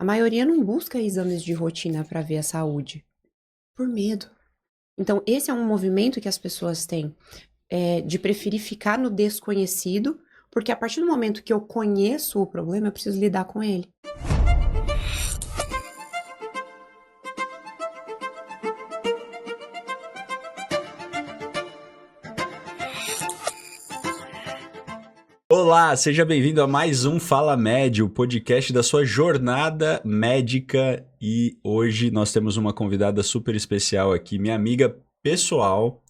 maioria não busca exames de rotina para ver a saúde, por medo. Então, esse é um movimento que as pessoas têm, de preferir ficar no desconhecido, porque a partir do momento que eu conheço o problema, eu preciso lidar com ele. Olá, seja bem-vindo a mais um Fala Med, o podcast da sua jornada médica. E hoje nós temos uma convidada super especial aqui, minha amiga pessoal.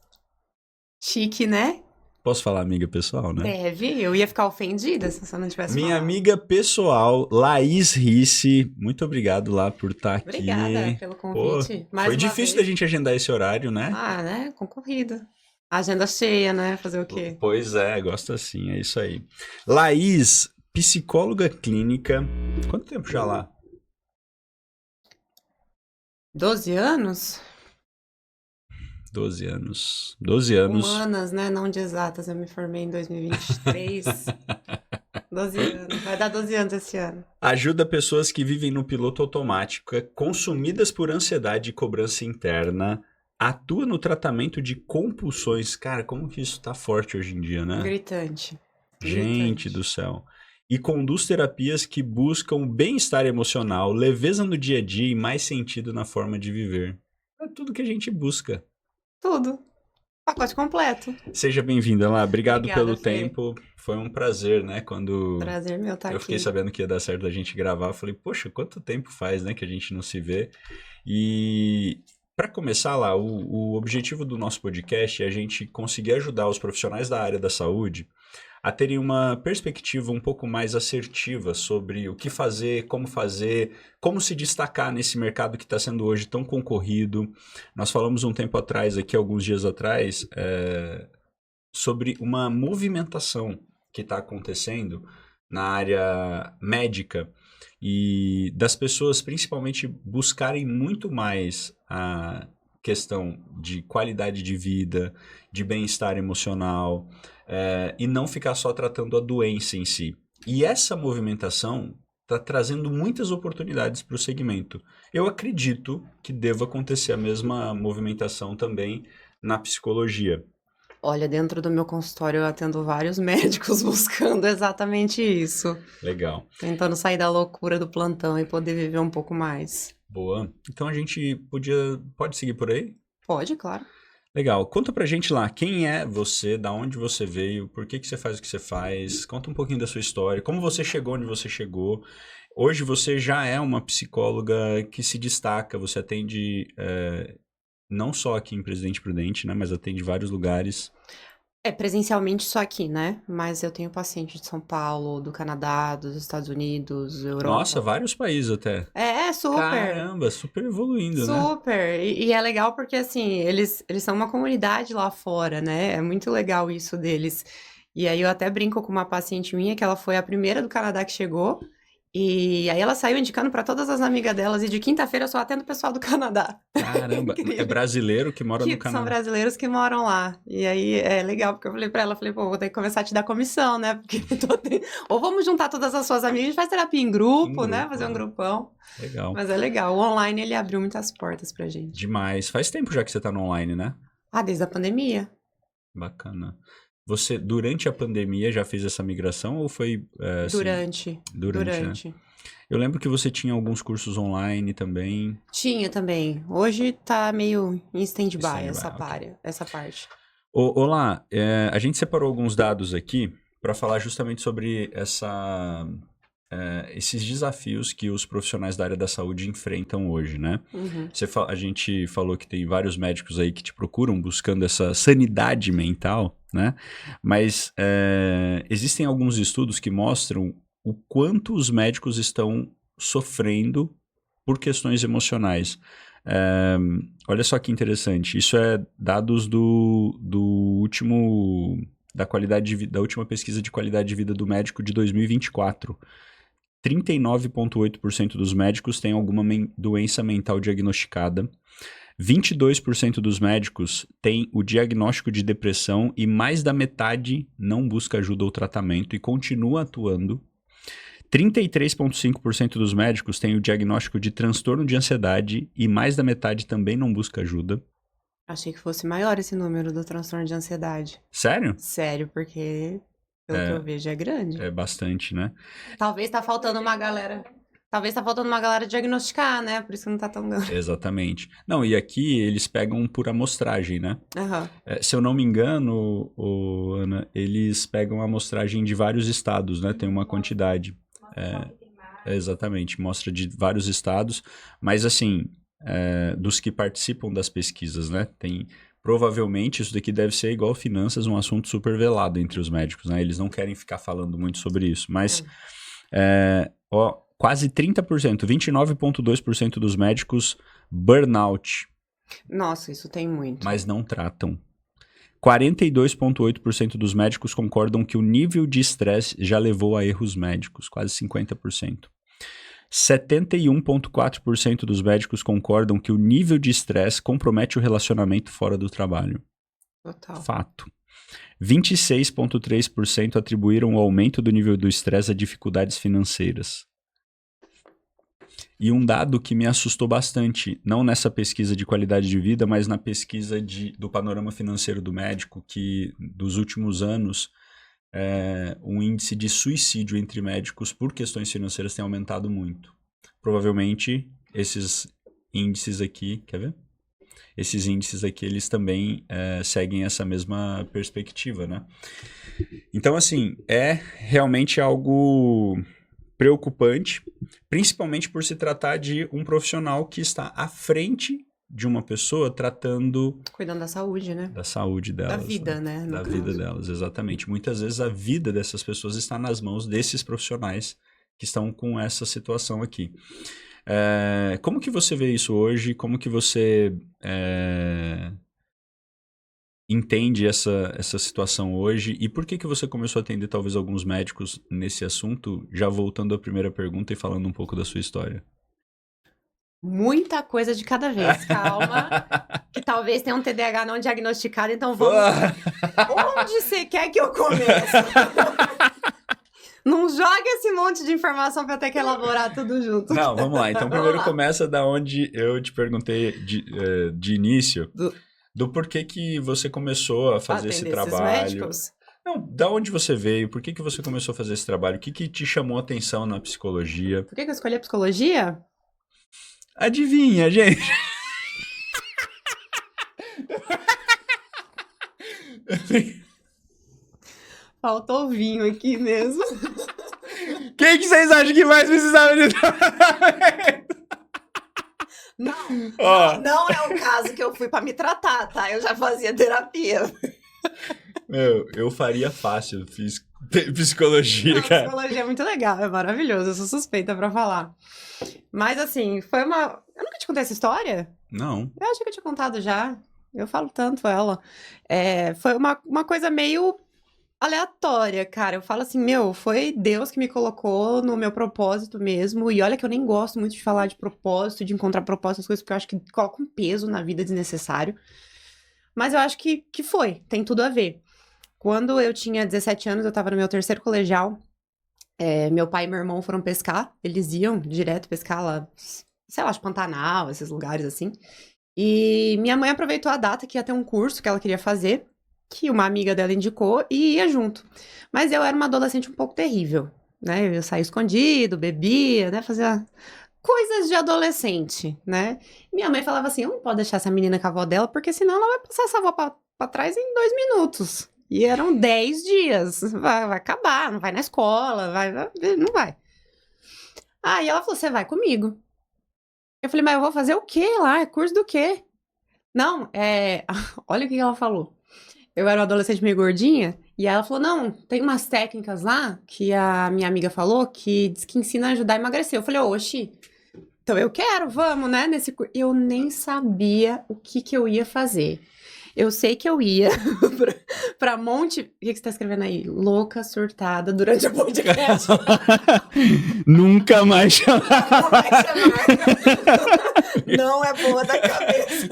Chique, né? Posso falar amiga pessoal, né? Deve, eu ia ficar ofendida se você não tivesse Minha falado. amiga pessoal, Laís Risse. Muito obrigado lá por estar aqui. Obrigada pelo convite. Pô, foi difícil da gente agendar esse horário, né? Ah, né? Concorrido. Agenda cheia, né? Fazer o quê? Pois é, gosto assim, é isso aí. Laís, psicóloga clínica. Quanto tempo já lá? 12 anos? 12 anos. 12 anos. Humanas, né? Não de exatas. Eu me formei em 2023. 12 anos. Vai dar 12 anos esse ano. Ajuda pessoas que vivem no piloto automático, consumidas por ansiedade e cobrança interna. Atua no tratamento de compulsões. Cara, como que isso tá forte hoje em dia, né? Gritante. Gente do céu. E conduz terapias que buscam bem-estar emocional, leveza no dia a dia e mais sentido na forma de viver. É tudo que a gente busca. Tudo. Pacote completo. Seja bem-vinda lá. Obrigado Obrigada, pelo Fê. tempo. Foi um prazer, né? Quando Prazer meu estar eu aqui. fiquei sabendo que ia dar certo a gente gravar, eu falei, poxa, quanto tempo faz, né, que a gente não se vê? E para começar lá, o objetivo do nosso podcast é a gente conseguir ajudar os profissionais da área da saúde a terem uma perspectiva um pouco mais assertiva sobre o que fazer, como se destacar nesse mercado que está sendo hoje tão concorrido. Nós falamos um tempo atrás, aqui alguns dias atrás, sobre uma movimentação que está acontecendo na área médica e das pessoas principalmente buscarem muito mais a questão de qualidade de vida, de bem-estar emocional, e não ficar só tratando a doença em si. E essa movimentação está trazendo muitas oportunidades para o segmento. Eu acredito que deva acontecer a mesma movimentação também na psicologia. Olha, dentro do meu consultório eu atendo vários médicos buscando exatamente isso. Legal. Tentando sair da loucura do plantão e poder viver um pouco mais. Boa. Então a gente pode seguir por aí? Pode, claro. Legal. Conta pra gente lá, quem é você, da onde você veio, por que você faz o que você faz, conta um pouquinho da sua história, como você chegou onde você chegou. Hoje você já é uma psicóloga que se destaca, você atende não só aqui em Presidente Prudente, né, mas atende vários lugares. Presencialmente só aqui, né? Mas eu tenho paciente de São Paulo, do Canadá, dos Estados Unidos, Europa. Nossa, vários países até. Super. Caramba, super evoluindo, né? Super. E é legal porque, assim, eles são uma comunidade lá fora, né? É muito legal isso deles. E aí eu até brinco com uma paciente minha que ela foi a primeira do Canadá que chegou. E aí ela saiu indicando para todas as amigas delas. E de quinta-feira eu só atendo o pessoal do Canadá. Caramba, é brasileiro que mora no Que Canadá. são brasileiros que moram lá. E aí é legal, porque eu falei pra ela, pô, vou ter que começar a te dar comissão, né? Porque ou vamos juntar todas as suas amigas, a gente faz terapia em grupo, né? Fazer um grupão. Legal. Mas é legal. O online, ele abriu muitas portas pra gente. Demais. Faz tempo já que você tá no online, né? Desde a pandemia. Bacana. Você, durante a pandemia, já fez essa migração ou foi... Durante. Né? Eu lembro que você tinha alguns cursos online também. Tinha também. Hoje tá meio em stand-by essa parte. Olá, a gente separou alguns dados aqui para falar justamente sobre esses desafios que os profissionais da área da saúde enfrentam hoje, né? Uhum. A gente falou que tem vários médicos aí que te procuram buscando essa sanidade mental, né? Mas existem alguns estudos que mostram o quanto os médicos estão sofrendo por questões emocionais. Olha só que interessante, isso é dados da última pesquisa de qualidade de vida do médico de 2024. 39,8% dos médicos têm alguma doença mental diagnosticada. 22% dos médicos têm o diagnóstico de depressão e mais da metade não busca ajuda ou tratamento e continua atuando. 33,5% dos médicos têm o diagnóstico de transtorno de ansiedade e mais da metade também não busca ajuda. Achei que fosse maior esse número do transtorno de ansiedade. Sério? Sério, porque pelo que eu vejo é grande. É bastante, né? Talvez tá faltando uma galera. Talvez tá faltando uma galera diagnosticar, né? Por isso que não tá tão grande. Exatamente. Não, e aqui eles pegam por amostragem, né? Aham. Se eu não me engano, Ana, eles pegam a amostragem de vários estados, né? Tem uma quantidade. Exatamente, mostra de vários estados, mas assim, dos que participam das pesquisas, né? Provavelmente isso daqui deve ser igual finanças, um assunto super velado entre os médicos, né? Eles não querem ficar falando muito sobre isso, mas quase 30%, 29,2% dos médicos burnout. Nossa, isso tem muito. Mas não tratam. 42,8% dos médicos concordam que o nível de estresse já levou a erros médicos, quase 50%. 71,4% dos médicos concordam que o nível de estresse compromete o relacionamento fora do trabalho. Total. Fato. 26,3% atribuíram o aumento do nível do estresse a dificuldades financeiras. E um dado que me assustou bastante, não nessa pesquisa de qualidade de vida, mas na pesquisa do panorama financeiro do médico, que dos últimos anos, o índice de suicídio entre médicos por questões financeiras tem aumentado muito. Provavelmente, esses índices aqui, quer ver? Esses índices aqui, eles também seguem essa mesma perspectiva, né? Então, assim, é realmente algo preocupante, principalmente por se tratar de um profissional que está à frente de uma pessoa cuidando da saúde, né? Da saúde delas. Da vida, né? Da vida delas, exatamente. Muitas vezes a vida dessas pessoas está nas mãos desses profissionais que estão com essa situação aqui. Como que você vê isso hoje? Como que você entende essa situação hoje? E por que você começou a atender talvez alguns médicos nesse assunto? Já voltando à primeira pergunta e falando um pouco da sua história. Muita coisa de cada vez, calma. Que talvez tenha um TDAH não diagnosticado, então vamos... Onde você quer que eu comece? Não joga esse monte de informação para eu ter que elaborar tudo junto. Não, vamos lá. Então primeiro começa da onde eu te perguntei de início, do porquê que você começou a fazer esse trabalho. Não, da onde você veio, por que você começou a fazer esse trabalho, o que te chamou a atenção na psicologia? Por que eu escolhi a psicologia? Adivinha, gente? Faltou vinho aqui mesmo. Quem que vocês acham que mais precisava de tratamento? Não é o caso que eu fui pra me tratar, tá? Eu já fazia terapia. Eu faria fácil, fiz psicologia, cara. Psicologia é muito legal, é maravilhoso, eu sou suspeita pra falar. Mas assim, foi uma... Eu nunca te contei essa história? Não. Eu acho que eu tinha contado já. Eu falo tanto ela. Foi uma coisa meio aleatória, cara. Eu falo assim, foi Deus que me colocou no meu propósito mesmo. E olha que eu nem gosto muito de falar de propósito, de encontrar propósito, as coisas, porque eu acho que coloca um peso na vida desnecessário. Mas eu acho que tem tudo a ver. Quando eu tinha 17 anos, eu tava no meu terceiro colegial. Meu pai e meu irmão foram pescar. Eles iam direto pescar lá, sei lá, Pantanal, esses lugares assim. E minha mãe aproveitou a data que ia ter um curso que ela queria fazer, que uma amiga dela indicou, e ia junto. Mas eu era uma adolescente um pouco terrível, né? Eu saía escondido, bebia, né? Fazia coisas de adolescente, né? Minha mãe falava assim, eu não posso deixar essa menina com a avó dela, porque senão ela vai passar essa avó pra trás em 2 minutos. E eram 10 dias. Vai acabar, não vai na escola, não vai. E ela falou, você vai comigo. Eu falei, mas eu vou fazer o quê lá? É curso do quê? Não, olha o que ela falou. Eu era uma adolescente meio gordinha, e ela falou, não, tem umas técnicas lá que a minha amiga falou que diz que ensina a ajudar a emagrecer. Eu falei, oxi, então eu quero, vamos, né? Eu nem sabia o que eu ia fazer. Eu sei que eu ia pra Monte... O que você tá escrevendo aí? Louca, surtada, durante o podcast. Nunca mais chamar. Não é boa da cabeça.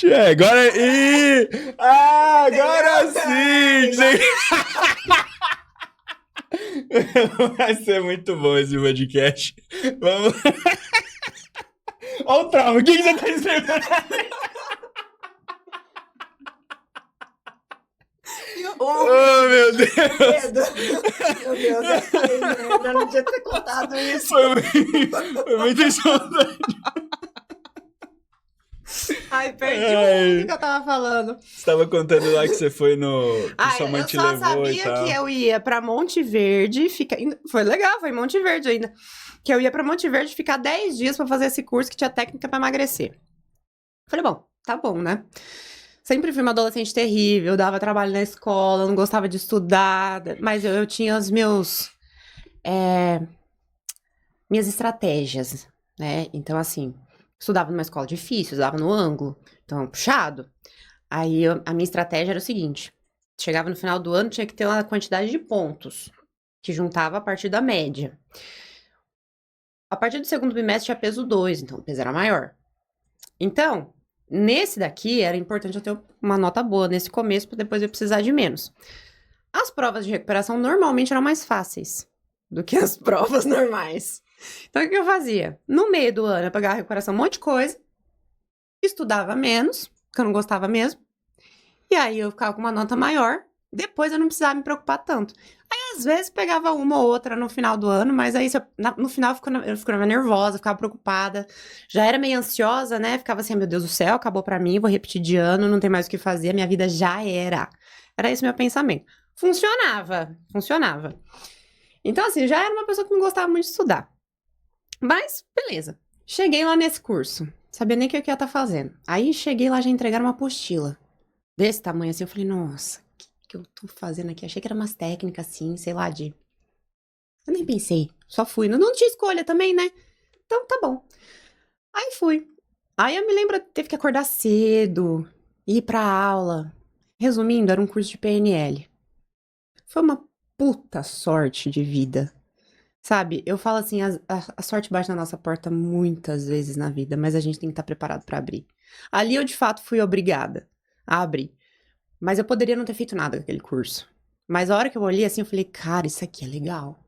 Agora. Agora sim! Vai ser muito bom esse podcast. Vamos. Olha o trauma, o que você tá escrevendo? Oh, meu Deus! Meu Deus, eu falei merda, eu não tinha ter contado isso. Foi muito espontâneo. Ai, perdi o que eu tava falando. Você estava contando lá que você foi no... que sua mãe te levou e tal. Eu só sabia que eu ia pra Monte Verde, foi legal, foi em Monte Verde ainda. Que eu ia pra Monte Verde ficar 10 dias pra fazer esse curso que tinha técnica pra emagrecer. Falei, bom, tá bom, né? Sempre fui uma adolescente terrível, dava trabalho na escola, não gostava de estudar, mas eu tinha os minhas estratégias, né? Então, assim, estudava numa escola difícil, estudava no ângulo, então, puxado. Aí, a minha estratégia era o seguinte, chegava no final do ano, tinha que ter uma quantidade de pontos, que juntava a partir da média. A partir do segundo bimestre tinha peso 2, então o peso era maior. Então... nesse daqui, era importante eu ter uma nota boa nesse começo, para depois eu precisar de menos. As provas de recuperação normalmente eram mais fáceis do que as provas normais. Então, o que eu fazia? No meio do ano, eu pegava a recuperação, um monte de coisa, estudava menos, porque eu não gostava mesmo, e aí eu ficava com uma nota maior, depois eu não precisava me preocupar tanto. Aí, às vezes, pegava uma ou outra no final do ano, mas aí no final eu ficava nervosa, ficava preocupada. Já era meio ansiosa, né? Ficava assim, meu Deus do céu, acabou pra mim, vou repetir de ano, não tem mais o que fazer, minha vida já era. Era esse meu pensamento. Funcionava. Então, assim, já era uma pessoa que não gostava muito de estudar. Mas, beleza. Cheguei lá nesse curso, sabia nem o que eu ia estar fazendo. Aí, cheguei lá, já entregaram uma apostila. Desse tamanho assim, eu falei, nossa... que eu tô fazendo aqui? Achei que era umas técnicas assim, sei lá, de... Eu nem pensei, só fui. Não tinha escolha também, né? Então, tá bom. Aí fui. Aí eu me lembro, teve que acordar cedo, ir pra aula. Resumindo, era um curso de PNL. Foi uma puta sorte de vida. Sabe, eu falo assim, a sorte bate na nossa porta muitas vezes na vida, mas a gente tem que estar preparado pra abrir. Ali eu, de fato, fui obrigada a abrir. Mas eu poderia não ter feito nada com aquele curso. Mas a hora que eu olhei assim, eu falei, cara, isso aqui é legal.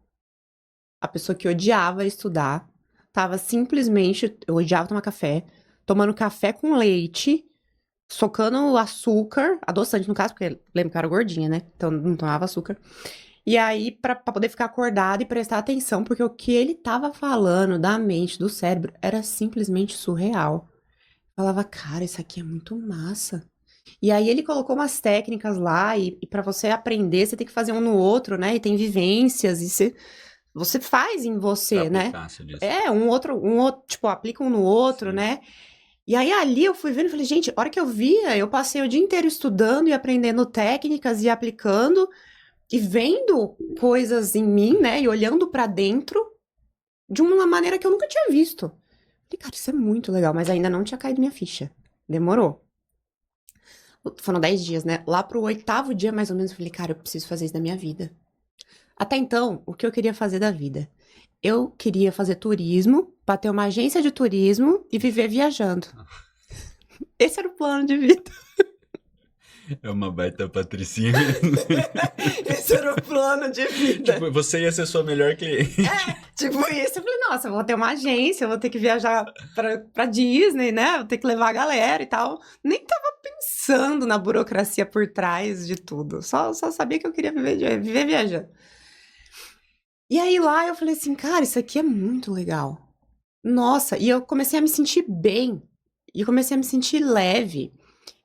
A pessoa que odiava estudar, tava simplesmente, eu odiava tomar café, tomando café com leite, socando açúcar, adoçante no caso, porque lembro que eu era gordinha, né? Então não tomava açúcar. E aí, pra poder ficar acordado e prestar atenção, porque o que ele tava falando da mente, do cérebro, era simplesmente surreal. Eu falava, cara, isso aqui é muito massa. E aí ele colocou umas técnicas lá, e para você aprender, você tem que fazer um no outro, né? E tem vivências, e você faz em você, né? Um outro, tipo, aplica um no outro, sim, né? E aí ali eu fui vendo e falei, gente, a hora que eu via, eu passei o dia inteiro estudando e aprendendo técnicas e aplicando, e vendo coisas em mim, né? E olhando pra dentro de uma maneira que eu nunca tinha visto. Falei, cara, isso é muito legal, mas ainda não tinha caído minha ficha. Demorou. Foram 10 dias, né? Lá pro 8º dia, mais ou menos, eu falei, cara, eu preciso fazer isso na minha vida. Até então, o que eu queria fazer da vida? Eu queria fazer turismo, pra ter uma agência de turismo e viver viajando. Esse era o plano de vida. É uma baita patricinha. Esse era o plano de vida. Tipo, você ia ser sua melhor cliente. Tipo isso. Eu falei, nossa, eu vou ter uma agência, eu vou ter que viajar pra Disney, né? Vou ter que levar a galera e tal. Nem tava pensando na burocracia por trás de tudo. Só sabia que eu queria viver viajando. E aí lá eu falei assim, cara, isso aqui é muito legal. Nossa, e eu comecei a me sentir bem. E comecei a me sentir leve.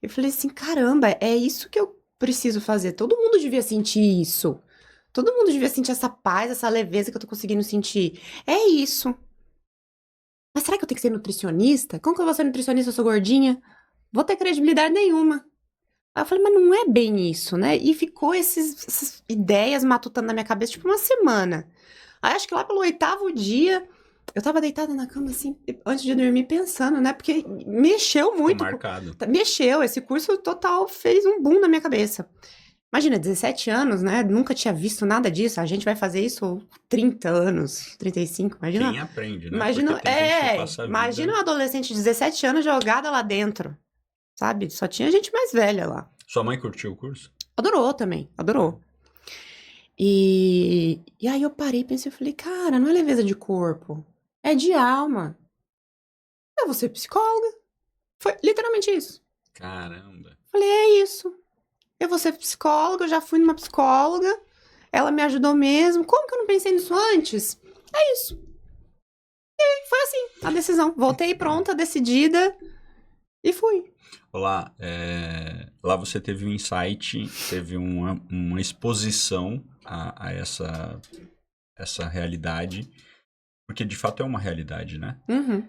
Eu falei assim, caramba, é isso que eu preciso fazer. Todo mundo devia sentir isso. Todo mundo devia sentir essa paz, essa leveza que eu tô conseguindo sentir. É isso. Mas será que eu tenho que ser nutricionista? Como que eu vou ser nutricionista? Eu sou gordinha? Vou ter credibilidade nenhuma. Aí eu falei, mas não é bem isso, né? E ficou essas ideias matutando na minha cabeça, tipo, uma semana. Aí acho que lá pelo 8º dia... Eu tava deitada na cama, assim, antes de dormir, pensando, né? Porque mexeu muito. Ficou marcado. Mexeu, esse curso total fez um boom na minha cabeça. Imagina, 17 anos, né? Nunca tinha visto nada disso. A gente vai fazer isso 30 anos, 35, imagina. Quem aprende, né? Imagina, imagina um adolescente de 17 anos jogada lá dentro. sabe? Só tinha gente mais velha lá. Sua mãe curtiu o curso? Adorou também, adorou. E aí eu parei e pensei, eu falei, cara, não é leveza de corpo, é de alma. Eu vou ser psicóloga. Foi literalmente isso. Caramba. Falei, é isso. Eu vou ser psicóloga, eu já fui numa psicóloga, ela me ajudou mesmo. Como que eu não pensei nisso antes? É isso. E foi assim, a decisão. Voltei pronta, decidida e fui. Olá, lá você teve um insight, teve uma exposição a essa realidade, porque de fato é uma realidade, né? Uhum.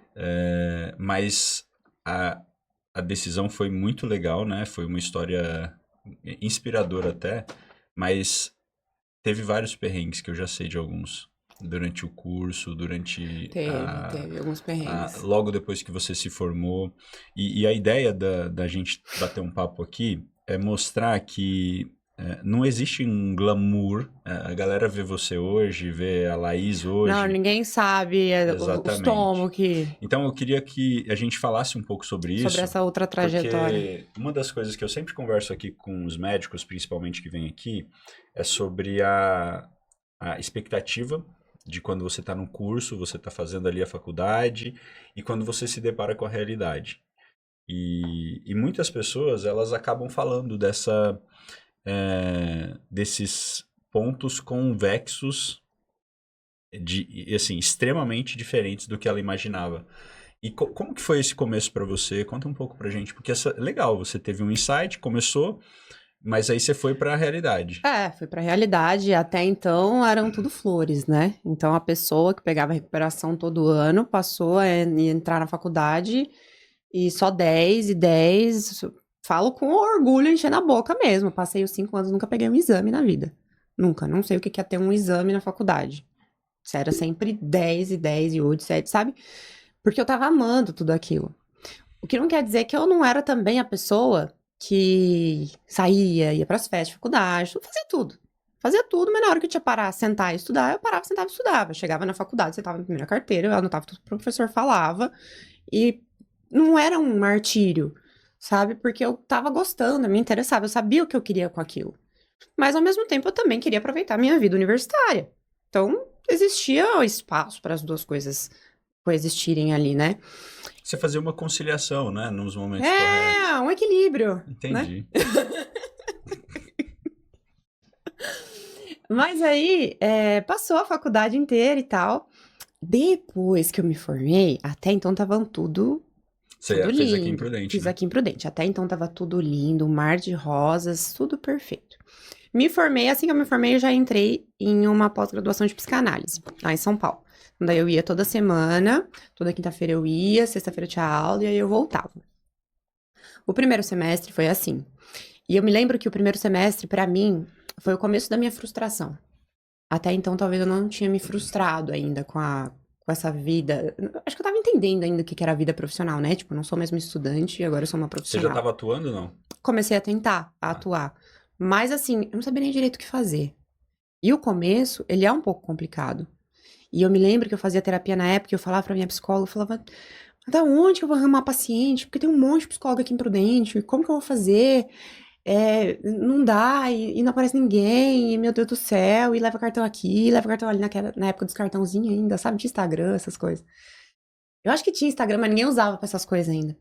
Mas a decisão foi muito legal, né? Foi uma história inspiradora até, mas teve vários perrengues que eu já sei de alguns. Durante o curso, durante Teve alguns perrengues. logo depois que você se formou. E a ideia da gente bater um papo aqui é mostrar que não existe um glamour. A galera vê você hoje, vê a Laís hoje. Não, ninguém sabe os Exatamente. tomos que... Então eu queria que a gente falasse um pouco sobre isso. Sobre essa outra trajetória. Porque uma das coisas que eu sempre converso aqui com os médicos, principalmente que vêm aqui, é sobre a expectativa de quando você está no curso, você está fazendo ali a faculdade, e quando você se depara com a realidade. E muitas pessoas, elas acabam falando desses pontos convexos, assim, extremamente diferentes do que ela imaginava. E como que foi esse começo para você? Conta um pouco pra gente, porque legal, você teve um insight, começou, mas aí você foi para a realidade. Fui pra realidade. Até então eram tudo flores, né? Então a pessoa que pegava recuperação todo ano passou a entrar na faculdade e só 10 e 10. Falo com orgulho, enchendo a boca mesmo. Passei os 5 anos, nunca peguei um exame na vida. Nunca. Não sei o que é ter um exame na faculdade. Era sempre 10 e 10 e 8, 7, sabe? Porque eu tava amando tudo aquilo. O que não quer dizer que eu não era também a pessoa que saía, ia pras festas, faculdade, fazia tudo. Fazia tudo, mas na hora que eu tinha que parar, sentar e estudar, eu parava, sentava e estudava. Chegava na faculdade, sentava na primeira carteira, eu anotava tudo que o professor falava. E não era um martírio, sabe? Porque eu tava gostando, me interessava, eu sabia o que eu queria com aquilo. Mas ao mesmo tempo eu também queria aproveitar a minha vida universitária. Então existia espaço para as duas coisas coexistirem ali, né? Você fazia uma conciliação, né? Nos momentos corretos. Um equilíbrio. Entendi. Né? Mas aí, passou a faculdade inteira e tal. Depois que eu me formei, até então tava tudo Você lindo. fez aqui em Prudente, Fiz né? aqui em Prudente. Até então tava tudo lindo, um mar de rosas, tudo perfeito. Me formei, assim que eu me formei, eu já entrei em uma pós-graduação de psicanálise, lá em São Paulo. Daí eu ia toda semana, toda quinta-feira eu ia, sexta-feira eu tinha aula e aí eu voltava. O primeiro semestre foi assim. E eu me lembro que o primeiro semestre, pra mim, foi o começo da minha frustração. Até então, talvez eu não tinha me frustrado ainda com essa vida. Acho que eu tava entendendo ainda o que era a vida profissional, né? Tipo, eu não sou mais uma estudante, agora eu sou uma Você profissional. já estava atuando ou não? Comecei a tentar atuar. Mas assim, eu não sabia nem direito o que fazer. E o começo, ele é um pouco complicado. E eu me lembro que eu fazia terapia na época, e eu falava pra minha psicóloga, eu falava, da onde que eu vou arrumar paciente? Porque tem um monte de psicóloga aqui em Prudente, como que eu vou fazer? Não dá, e não aparece ninguém, e meu Deus do céu, e leva cartão aqui, leva cartão ali, na época dos cartãozinhos ainda, sabe, de Instagram, essas coisas. Eu acho que tinha Instagram, mas ninguém usava pra essas coisas ainda.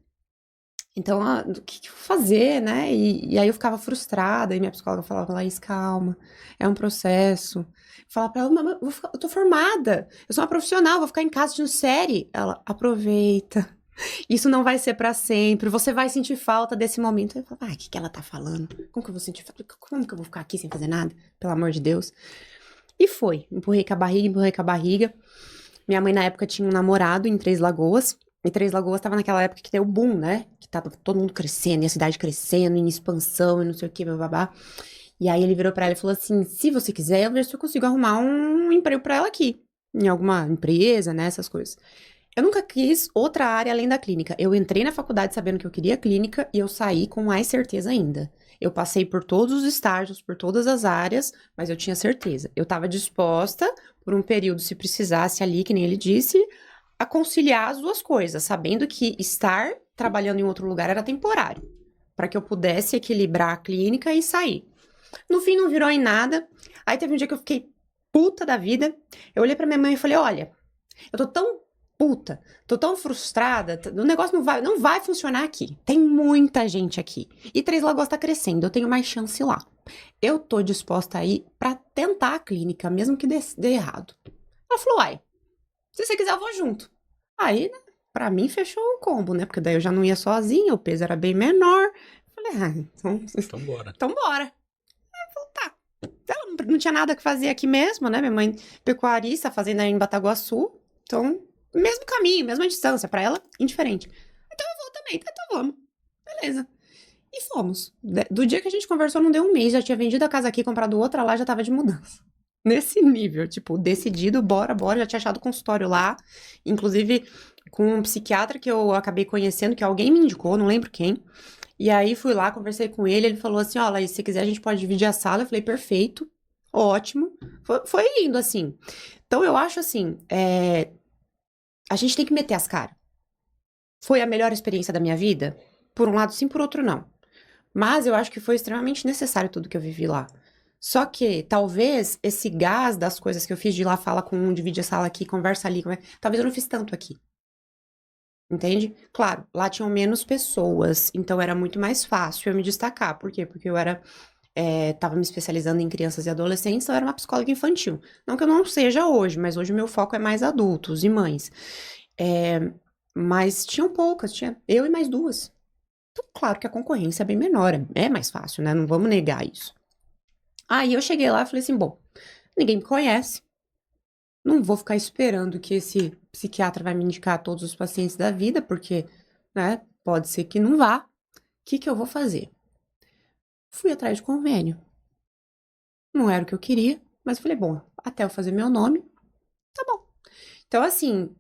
Então, o que eu vou fazer, né? E aí eu ficava frustrada, e minha psicóloga falava, Laís, calma, é um processo. Eu falava pra ela, mas eu tô formada, eu sou uma profissional, vou ficar em casa assistindo série. Ela, aproveita, isso não vai ser pra sempre, você vai sentir falta desse momento. Eu falava, o que ela tá falando? Como que eu vou sentir falta? Como que eu vou ficar aqui sem fazer nada? Pelo amor de Deus. E foi, empurrei com a barriga. Minha mãe na época tinha um namorado em Três Lagoas, e Três Lagoas tava naquela época que tem o boom, né? Que tava todo mundo crescendo, e a cidade crescendo, em expansão, e não sei o que, babá. E aí ele virou pra ela e falou assim, se você quiser, eu vejo se eu consigo arrumar um emprego pra ela aqui. Em alguma empresa, né, essas coisas. Eu nunca quis outra área além da clínica. Eu entrei na faculdade sabendo que eu queria clínica, e eu saí com mais certeza ainda. Eu passei por todos os estágios, por todas as áreas, mas eu tinha certeza. Eu tava disposta, por um período, se precisasse ali, que nem ele disse, a conciliar as duas coisas, sabendo que estar trabalhando em outro lugar era temporário. para que eu pudesse equilibrar a clínica e sair. No fim, não virou em nada. Aí teve um dia que eu fiquei puta da vida. Eu olhei pra minha mãe e falei, olha, eu tô tão puta, tô tão frustrada, o negócio não vai funcionar aqui. Tem muita gente aqui. E Três Lagoas tá crescendo, eu tenho mais chance lá. Eu tô disposta a ir pra tentar a clínica, mesmo que dê errado. Ela falou, uai, se você quiser eu vou junto. Aí, né, pra mim fechou o combo, né? Porque daí eu já não ia sozinha, o peso era bem menor. Falei, Então bora. Então bora. Ela falou, tá. Ela não tinha nada que fazer aqui mesmo, né? Minha mãe pecuarista, fazenda em Bataguaçu. Então, mesmo caminho, mesma distância. Pra ela, indiferente. Então eu vou também. Então vamos. Beleza. E fomos. Do dia que a gente conversou, não deu um mês. Já tinha vendido a casa aqui, comprado outra lá, já tava de mudança. Nesse nível, tipo, decidido, bora. Já tinha achado consultório lá. Inclusive, com um psiquiatra que eu acabei conhecendo, que alguém me indicou, não lembro quem. E aí fui lá, conversei com ele falou assim, ó, Laís, se quiser a gente pode dividir a sala. Eu falei, perfeito, ótimo. Foi lindo, assim. Então eu acho assim, a gente tem que meter as caras. Foi a melhor experiência da minha vida? Por um lado sim, por outro não. Mas eu acho que foi extremamente necessário tudo que eu vivi lá. Só que, talvez, esse gás das coisas que eu fiz de ir lá, fala com um, divide a sala aqui, conversa ali, talvez eu não fiz tanto aqui. Entende? Claro, lá tinham menos pessoas, então era muito mais fácil eu me destacar. Por quê? Porque eu tava me especializando em crianças e adolescentes, então eu era uma psicóloga infantil. Não que eu não seja hoje, mas hoje o meu foco é mais adultos e mães. Mas tinham poucas, tinha eu e mais duas. Então, claro que a concorrência é bem menor, é mais fácil, né? Não vamos negar isso. Aí eu cheguei lá e falei assim, bom, ninguém me conhece. Não vou ficar esperando que esse psiquiatra vai me indicar todos os pacientes da vida, porque, né, pode ser que não vá. O que eu vou fazer? Fui atrás de convênio. Não era o que eu queria, mas falei, bom, até eu fazer meu nome, tá bom. Então, assim,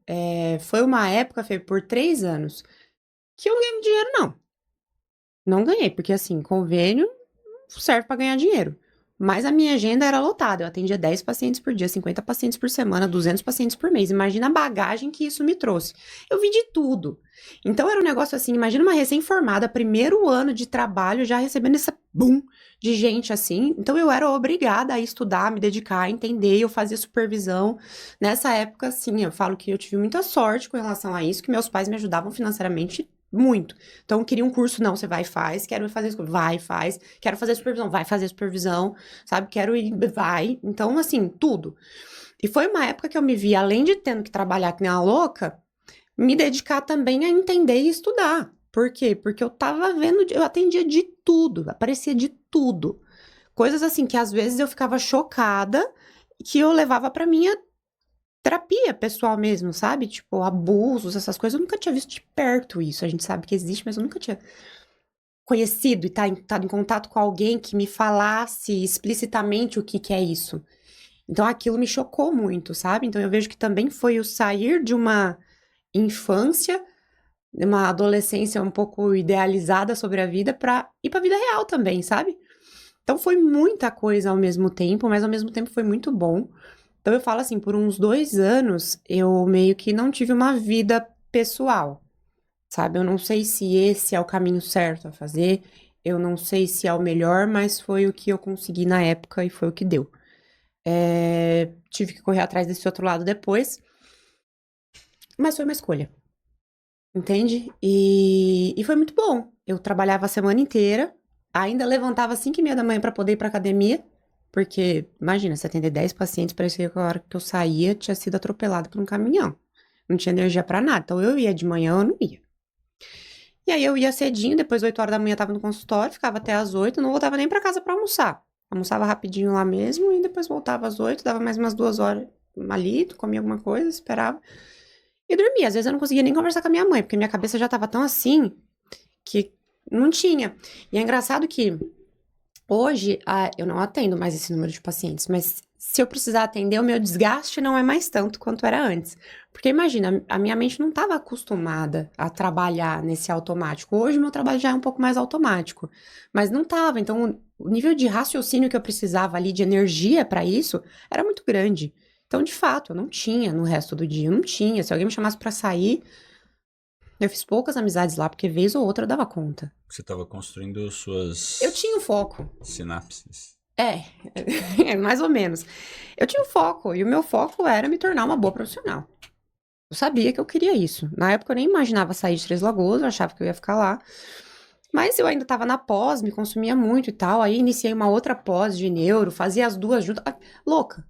foi uma época, Fê, por 3 anos, que eu não ganhei dinheiro, não. Não ganhei, porque, assim, convênio serve para ganhar dinheiro. Mas a minha agenda era lotada. Eu atendia 10 pacientes por dia, 50 pacientes por semana, 200 pacientes por mês. Imagina a bagagem que isso me trouxe. Eu vi de tudo. Então era um negócio assim, imagina uma recém-formada, primeiro ano de trabalho, já recebendo esse boom de gente assim. Então eu era obrigada a estudar, me dedicar, a entender, eu fazia supervisão. Nessa época, assim, eu falo que eu tive muita sorte com relação a isso, que meus pais me ajudavam financeiramente muito. Então, queria um curso, não, você vai e faz. Quero fazer isso, vai e faz. Quero fazer supervisão, vai fazer supervisão. Sabe? Quero ir, vai. Então, assim, tudo. E foi uma época que eu me vi, além de tendo que trabalhar que nem uma louca, me dedicar também a entender e estudar. Por quê? Porque eu tava vendo, eu atendia de tudo, aparecia de tudo. Coisas assim que às vezes eu ficava chocada, que eu levava pra minha terapia pessoal mesmo, sabe? Tipo, abusos, essas coisas. Eu nunca tinha visto de perto isso. A gente sabe que existe, mas eu nunca tinha conhecido e estado em contato com alguém que me falasse explicitamente o que é isso. Então, aquilo me chocou muito, sabe? Então, eu vejo que também foi o sair de uma infância, uma adolescência um pouco idealizada sobre a vida, para ir para a vida real também, sabe? Então, foi muita coisa ao mesmo tempo, mas ao mesmo tempo foi muito bom. Então eu falo assim, por uns 2 anos, eu meio que não tive uma vida pessoal, sabe? Eu não sei se esse é o caminho certo a fazer, eu não sei se é o melhor, mas foi o que eu consegui na época e foi o que deu. Tive que correr atrás desse outro lado depois, mas foi uma escolha, entende? E foi muito bom. Eu trabalhava a semana inteira, ainda levantava às 5h30 da manhã para poder ir pra academia, porque, imagina, você atender 10 pacientes, parecia que a hora que eu saía tinha sido atropelada por um caminhão. Não tinha energia pra nada. Então, eu ia de manhã, eu não ia. E aí, eu ia cedinho, depois 8 horas da manhã, tava no consultório, ficava até às 8, não voltava nem pra casa pra almoçar. Almoçava rapidinho lá mesmo e depois voltava às 8, dava mais umas 2 horas ali, comia alguma coisa, esperava. E dormia. Às vezes eu não conseguia nem conversar com a minha mãe, porque minha cabeça já tava tão assim que não tinha. E é engraçado que hoje, eu não atendo mais esse número de pacientes, mas se eu precisar atender, o meu desgaste não é mais tanto quanto era antes. Porque imagina, a minha mente não estava acostumada a trabalhar nesse automático. Hoje, meu trabalho já é um pouco mais automático, mas não estava. Então, o nível de raciocínio que eu precisava ali, de energia para isso, era muito grande. Então, de fato, eu não tinha no resto do dia, eu não tinha. Se alguém me chamasse para sair, Eu fiz poucas amizades lá, porque vez ou outra eu dava conta. Você estava construindo suas Eu tinha um foco. sinapses. É, mais ou menos. Eu tinha um foco, e o meu foco era me tornar uma boa profissional. Eu sabia que eu queria isso. Na época eu nem imaginava sair de Três Lagoas, eu achava que eu ia ficar lá. Mas eu ainda estava na pós, me consumia muito e tal. Aí iniciei uma outra pós de neuro, fazia as duas juntas. Ah, louca.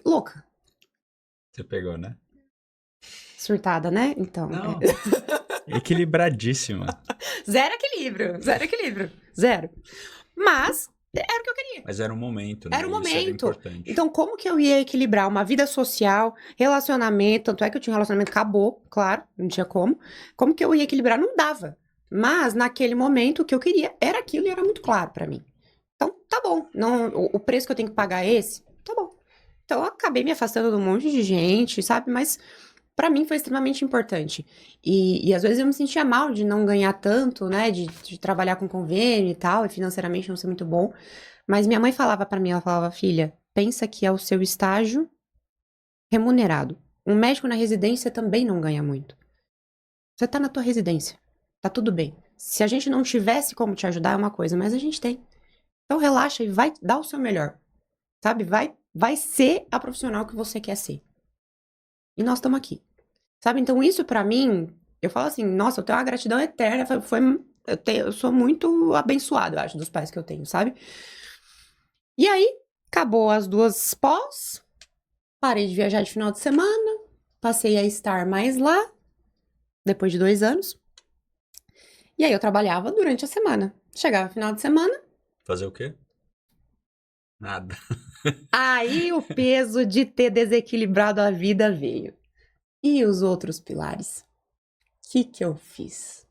Louca. Você pegou, né? Surtada, né? Então. Não. Equilibradíssima. Zero equilíbrio. Zero equilíbrio. Zero. Mas era o que eu queria. Mas era um momento, né? Era o Isso era momento. importante. Então, como que eu ia equilibrar uma vida social, relacionamento? Tanto é que eu tinha um relacionamento, acabou, claro, não tinha como. Como que eu ia equilibrar? Não dava. Mas, naquele momento, o que eu queria era aquilo e era muito claro pra mim. Então, tá bom. Não, o preço que eu tenho que pagar é esse? Tá bom. Então, eu acabei me afastando de um monte de gente, sabe? Mas, pra mim, foi extremamente importante. E às vezes eu me sentia mal de não ganhar tanto, né? De trabalhar com convênio e tal, e financeiramente não ser muito bom. Mas minha mãe falava pra mim, ela falava, filha, pensa que é o seu estágio remunerado. Um médico na residência também não ganha muito. Você tá na tua residência, tá tudo bem. Se a gente não tivesse como te ajudar é uma coisa, mas a gente tem. Então relaxa e vai dar o seu melhor, sabe? Vai ser a profissional que você quer ser. E nós estamos aqui, sabe? Então isso pra mim, eu falo assim, nossa, eu tenho uma gratidão eterna. Eu sou muito abençoada, eu acho, dos pais que eu tenho, sabe? E aí, acabou as duas pós, parei de viajar de final de semana, passei a estar mais lá, depois de 2 anos. E aí eu trabalhava durante a semana. Chegava final de semana, Fazer o quê? Nada. aí o peso de ter desequilibrado a vida veio. E os outros pilares? O que eu fiz?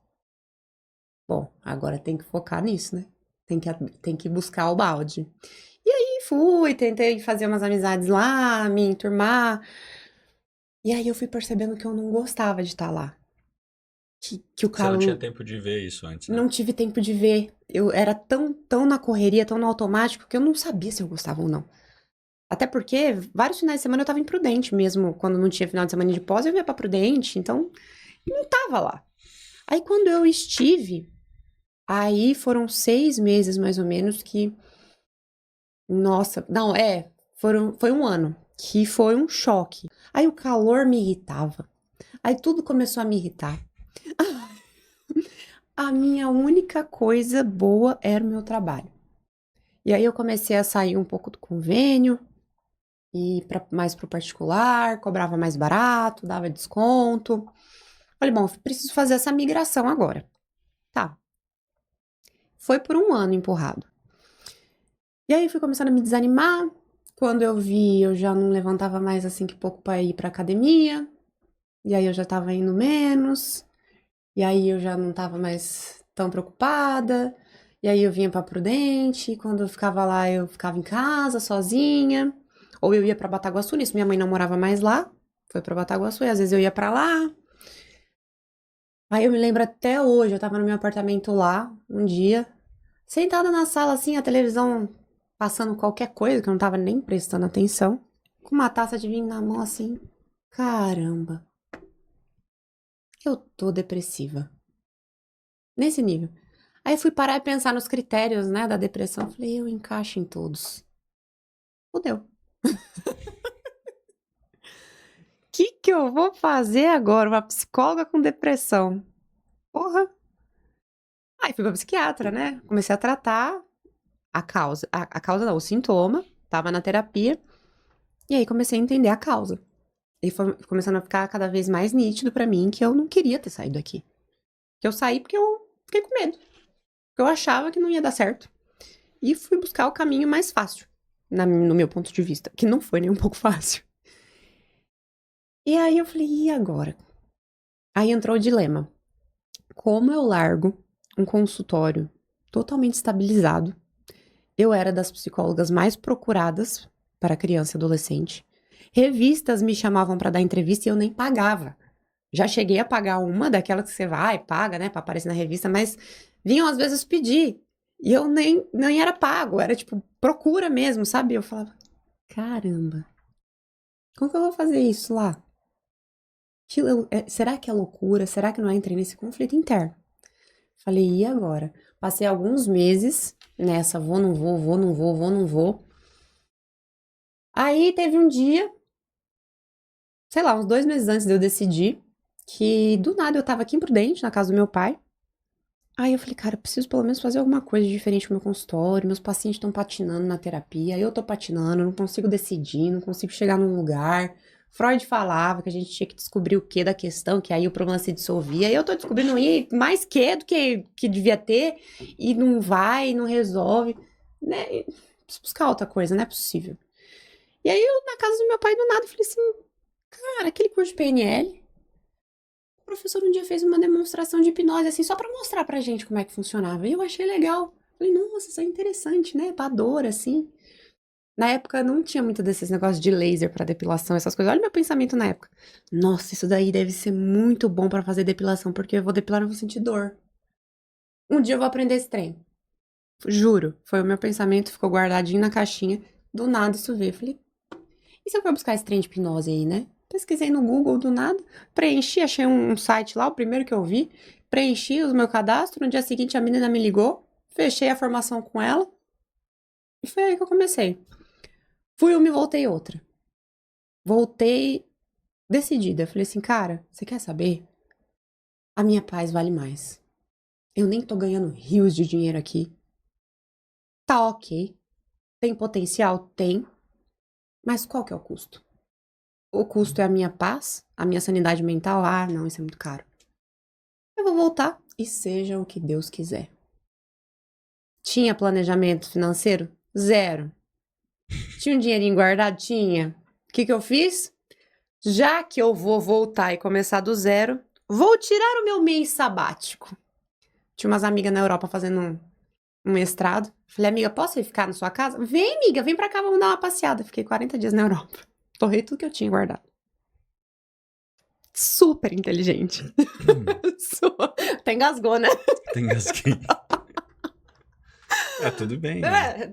Bom, agora tem que focar nisso, né? Tem que buscar o balde. E aí fui, tentei fazer umas amizades lá, me enturmar. E aí eu fui percebendo que eu não gostava de estar lá. Que o Você não tinha calo tempo de ver isso antes, né? não tive tempo de ver. Eu era tão na correria, tão no automático, que eu não sabia se eu gostava ou não. Até porque vários finais de semana eu tava em Prudente mesmo. Quando não tinha final de semana de pós, eu ia pra Prudente. Então, não tava lá. Aí quando eu estive, aí foram 6 meses mais ou menos que. Nossa, não, foi um ano. Que foi um choque. Aí o calor me irritava. Aí tudo começou a me irritar. A minha única coisa boa era o meu trabalho. E aí eu comecei a sair um pouco do convênio e mais pro particular, cobrava mais barato, dava desconto. Falei, bom, preciso fazer essa migração agora. Tá. Foi por um ano empurrado. E aí fui começando a me desanimar. Quando eu vi, eu já não levantava mais assim que pouco para ir pra academia. E aí eu já tava indo menos. E aí eu já não tava mais tão preocupada. E aí eu vinha pra Prudente, e quando eu ficava lá, eu ficava em casa, sozinha. Ou eu ia pra Bataguaçu, nisso minha mãe não morava mais lá, foi pra Bataguaçu, e às vezes eu ia pra lá. Aí eu me lembro até hoje, eu tava no meu apartamento lá, um dia, sentada na sala, assim, a televisão passando qualquer coisa, que eu não tava nem prestando atenção, com uma taça de vinho na mão, assim. Caramba, eu tô depressiva. Nesse nível. Aí fui parar e pensar nos critérios, né, da depressão. Falei, eu encaixo em todos. Fudeu. O que eu vou fazer agora? Uma psicóloga com depressão. Porra. Aí fui pra psiquiatra, né? Comecei a tratar a causa. A causa não, o sintoma. Tava na terapia. E aí comecei a entender a causa. E foi começando a ficar cada vez mais nítido pra mim que eu não queria ter saído daqui. Que eu saí porque eu fiquei com medo. Porque eu achava que não ia dar certo. E fui buscar o caminho mais fácil, no meu ponto de vista, que não foi nem um pouco fácil. E aí eu falei, e agora? Aí entrou o dilema. Como eu largo um consultório totalmente estabilizado? Eu era das psicólogas mais procuradas para criança e adolescente. Revistas me chamavam para dar entrevista e eu nem pagava. Já cheguei a pagar uma daquelas que você vai, paga, né, para aparecer na revista, mas vinham às vezes pedir. E eu nem era pago, era tipo procura mesmo, sabe? Eu falava, caramba, como que eu vou fazer isso lá? Será que é loucura? Será que não é? Entrei nesse conflito interno. Falei, e agora? Passei alguns meses nessa, vou, não vou, vou, não vou, vou, não vou. Aí teve um dia, sei lá, uns 2 meses antes de eu decidir, que do nada eu tava aqui em Prudente, na casa do meu pai. Aí eu falei, cara, eu preciso pelo menos fazer alguma coisa diferente no meu consultório. Meus pacientes estão patinando na terapia, eu tô patinando, não consigo decidir, não consigo chegar num lugar. Freud falava que a gente tinha que descobrir o que da questão, que aí o problema se dissolvia. Aí eu tô descobrindo aí mais que do que devia ter, e não vai, não resolve, né? Preciso buscar outra coisa, não é possível. E aí eu, na casa do meu pai, do nada, falei assim, cara, aquele curso de PNL, o professor um dia fez uma demonstração de hipnose, assim, só pra mostrar pra gente como é que funcionava. E eu achei legal. Falei, nossa, isso é interessante, né? Pra dor, assim. Na época não tinha muito desses negócios de laser pra depilação, essas coisas. Olha o meu pensamento na época. Nossa, isso daí deve ser muito bom pra fazer depilação, porque eu vou depilar e não vou sentir dor. Um dia eu vou aprender esse trem. Juro, foi o meu pensamento, ficou guardadinho na caixinha. Do nada isso veio. Falei, e se eu for buscar esse trem de hipnose aí, né? Pesquisei no Google do nada, preenchi, achei um site lá, o primeiro que eu vi, preenchi o meu cadastro, no dia seguinte a menina me ligou, fechei a formação com ela, e foi aí que eu comecei. Fui uma e voltei outra. Voltei decidida, falei assim, cara, você quer saber? A minha paz vale mais. Eu nem tô ganhando rios de dinheiro aqui. Tá ok, tem potencial? Tem, mas qual que é o custo? O custo é a minha paz? A minha sanidade mental? Ah, não, isso é muito caro. Eu vou voltar e seja o que Deus quiser. Tinha planejamento financeiro? Zero. Tinha um dinheirinho guardado? Tinha. O que eu fiz? Já que eu vou voltar e começar do zero, vou tirar o meu mês sabático. Tinha umas amigas na Europa fazendo um mestrado. Falei, amiga, posso ir ficar na sua casa? Vem, amiga, vem pra cá, vamos dar uma passeada. Fiquei 40 dias na Europa. Torrei tudo que eu tinha guardado. Super inteligente. Até engasgou, né? Até engasguei. Tudo bem. Né?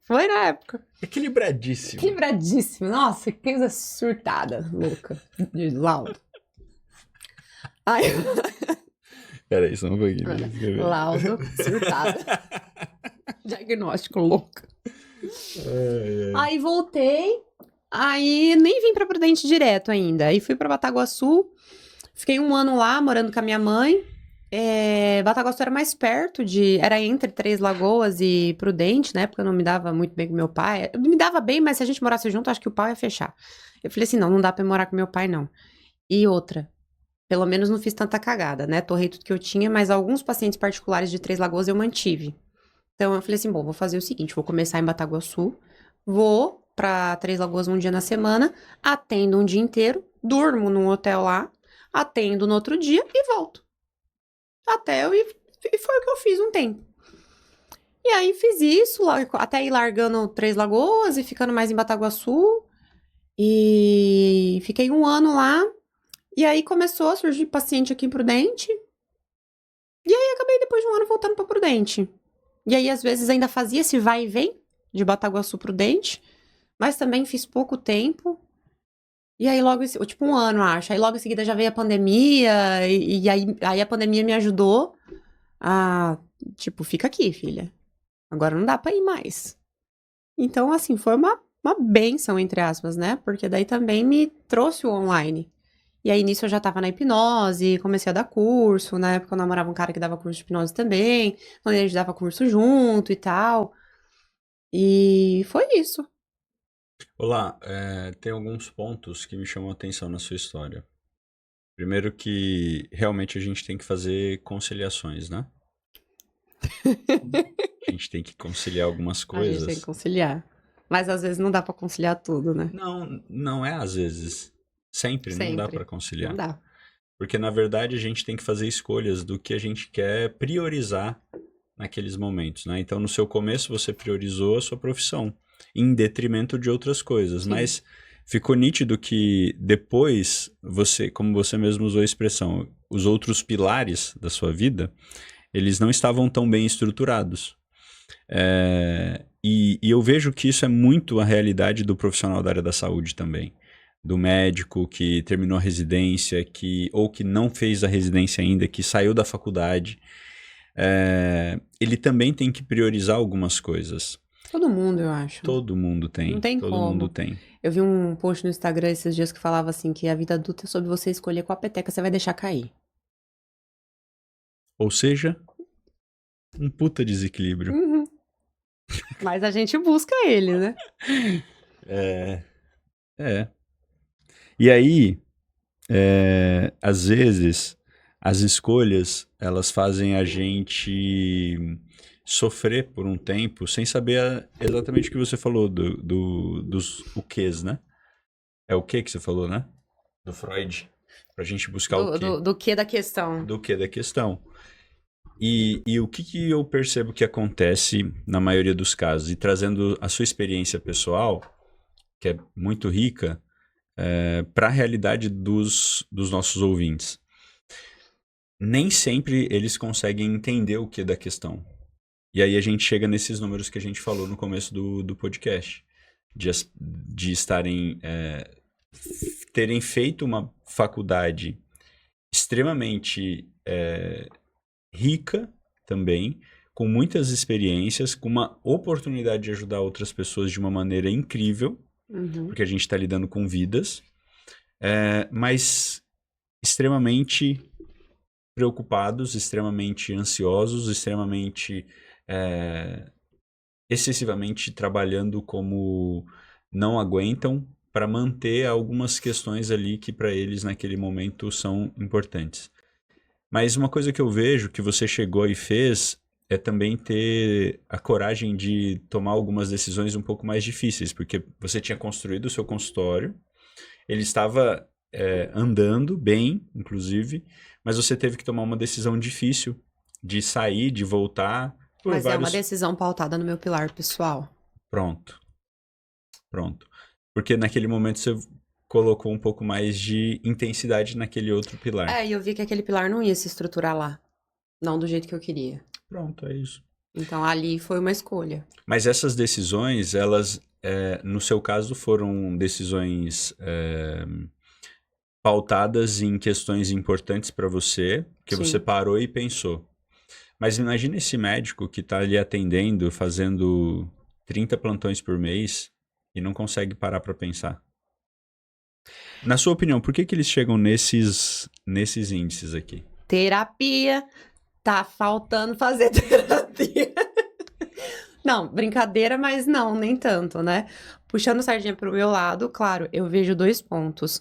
Foi na época. Equilibradíssimo. Equilibradíssimo. Nossa, que coisa surtada, louca. De laudo. Ai. Peraí, só um pouquinho. Laudo, surtada. Diagnóstico louca. Aí voltei. Aí nem vim pra Prudente direto ainda. Aí fui pra Bataguaçu. Fiquei um ano lá, morando com a minha mãe. Bataguaçu era mais perto era entre Três Lagoas e Prudente, né? Porque eu não me dava muito bem com meu pai. Eu me dava bem, mas se a gente morasse junto, acho que o pau ia fechar. Eu falei assim, não dá pra eu morar com meu pai, não. E outra, pelo menos não fiz tanta cagada, né? Torrei tudo que eu tinha, mas alguns pacientes particulares de Três Lagoas eu mantive. Então eu falei assim, bom, vou fazer o seguinte, vou começar em Bataguaçu, vou pra Três Lagoas um dia na semana, atendo um dia inteiro, durmo num hotel lá, atendo no outro dia e volto. E foi o que eu fiz um tempo. E aí fiz isso, até ir largando Três Lagoas e ficando mais em Bataguaçu. E fiquei um ano lá. E aí começou a surgir paciente aqui em Prudente. E aí acabei depois de um ano voltando pra Prudente. E aí às vezes ainda fazia esse vai e vem de Bataguaçu Prudente. Mas também fiz pouco tempo. E aí logo, tipo um ano, acho. Aí logo em seguida já veio a pandemia, e aí a pandemia me ajudou a, tipo, fica aqui, filha. Agora não dá pra ir mais. Então, assim, foi uma bênção, entre aspas, né? Porque daí também me trouxe o online. E aí nisso eu já tava na hipnose, comecei a dar curso. Na época eu namorava um cara que dava curso de hipnose também. Quando a gente dava curso junto e tal. E foi isso. Olá, tem alguns pontos que me chamam a atenção na sua história. Primeiro que realmente a gente tem que fazer conciliações, né? A gente tem que conciliar algumas coisas. A gente tem que conciliar. Mas às vezes não dá pra conciliar tudo, né? Não é às vezes. Sempre não dá pra conciliar. Não dá. Porque na verdade a gente tem que fazer escolhas do que a gente quer priorizar naqueles momentos, né? Então no seu começo você priorizou a sua profissão em detrimento de outras coisas, mas ficou nítido que depois você, como você mesmo usou a expressão, os outros pilares da sua vida, eles não estavam tão bem estruturados. E eu vejo que isso é muito a realidade do profissional da área da saúde também. do médico que terminou a residência, ou que não fez a residência ainda, que saiu da faculdade, ele também tem que priorizar algumas coisas. Todo mundo, eu acho. Todo mundo tem. Não tem todo como. mundo tem. Eu vi um post no Instagram esses dias que falava assim, que a vida adulta é sobre você escolher qual peteca você vai deixar cair. Ou seja, um puta desequilíbrio. Uhum. Mas a gente busca ele, né? É. E aí, às vezes, as escolhas, elas fazem a gente sofrer por um tempo sem saber exatamente o que você falou dos o quês, né? É o que você falou, né? Do Freud. Pra gente buscar o quê? Do que da questão. Do que da questão. E o que eu percebo que acontece na maioria dos casos? E trazendo a sua experiência pessoal, que é muito rica, para a realidade dos nossos ouvintes. Nem sempre eles conseguem entender o que da questão. E aí a gente chega nesses números que a gente falou no começo do podcast. De estarem... terem feito uma faculdade extremamente rica também, com muitas experiências, com uma oportunidade de ajudar outras pessoas de uma maneira incrível, porque a gente está lidando com vidas, mas extremamente preocupados, extremamente ansiosos, extremamente excessivamente trabalhando como não aguentam para manter algumas questões ali que para eles naquele momento são importantes. Mas uma coisa que eu vejo que você chegou e fez é também ter a coragem de tomar algumas decisões um pouco mais difíceis, porque você tinha construído o seu consultório, ele estava andando bem, inclusive, mas você teve que tomar uma decisão difícil de sair, de voltar. Mas é uma decisão pautada no meu pilar pessoal. Pronto. Porque naquele momento você colocou um pouco mais de intensidade naquele outro pilar. E eu vi que aquele pilar não ia se estruturar lá. Não do jeito que eu queria. Pronto, é isso. Então ali foi uma escolha. Mas essas decisões, elas, no seu caso, foram decisões pautadas em questões importantes para você, que Sim. você parou e pensou. Mas imagina esse médico que está ali atendendo, fazendo 30 plantões por mês e não consegue parar para pensar. Na sua opinião, por que eles chegam nesses índices aqui? Terapia. Tá faltando fazer terapia. Não, brincadeira, mas não, nem tanto, né? Puxando sardinha pro meu lado, claro, eu vejo 2 pontos.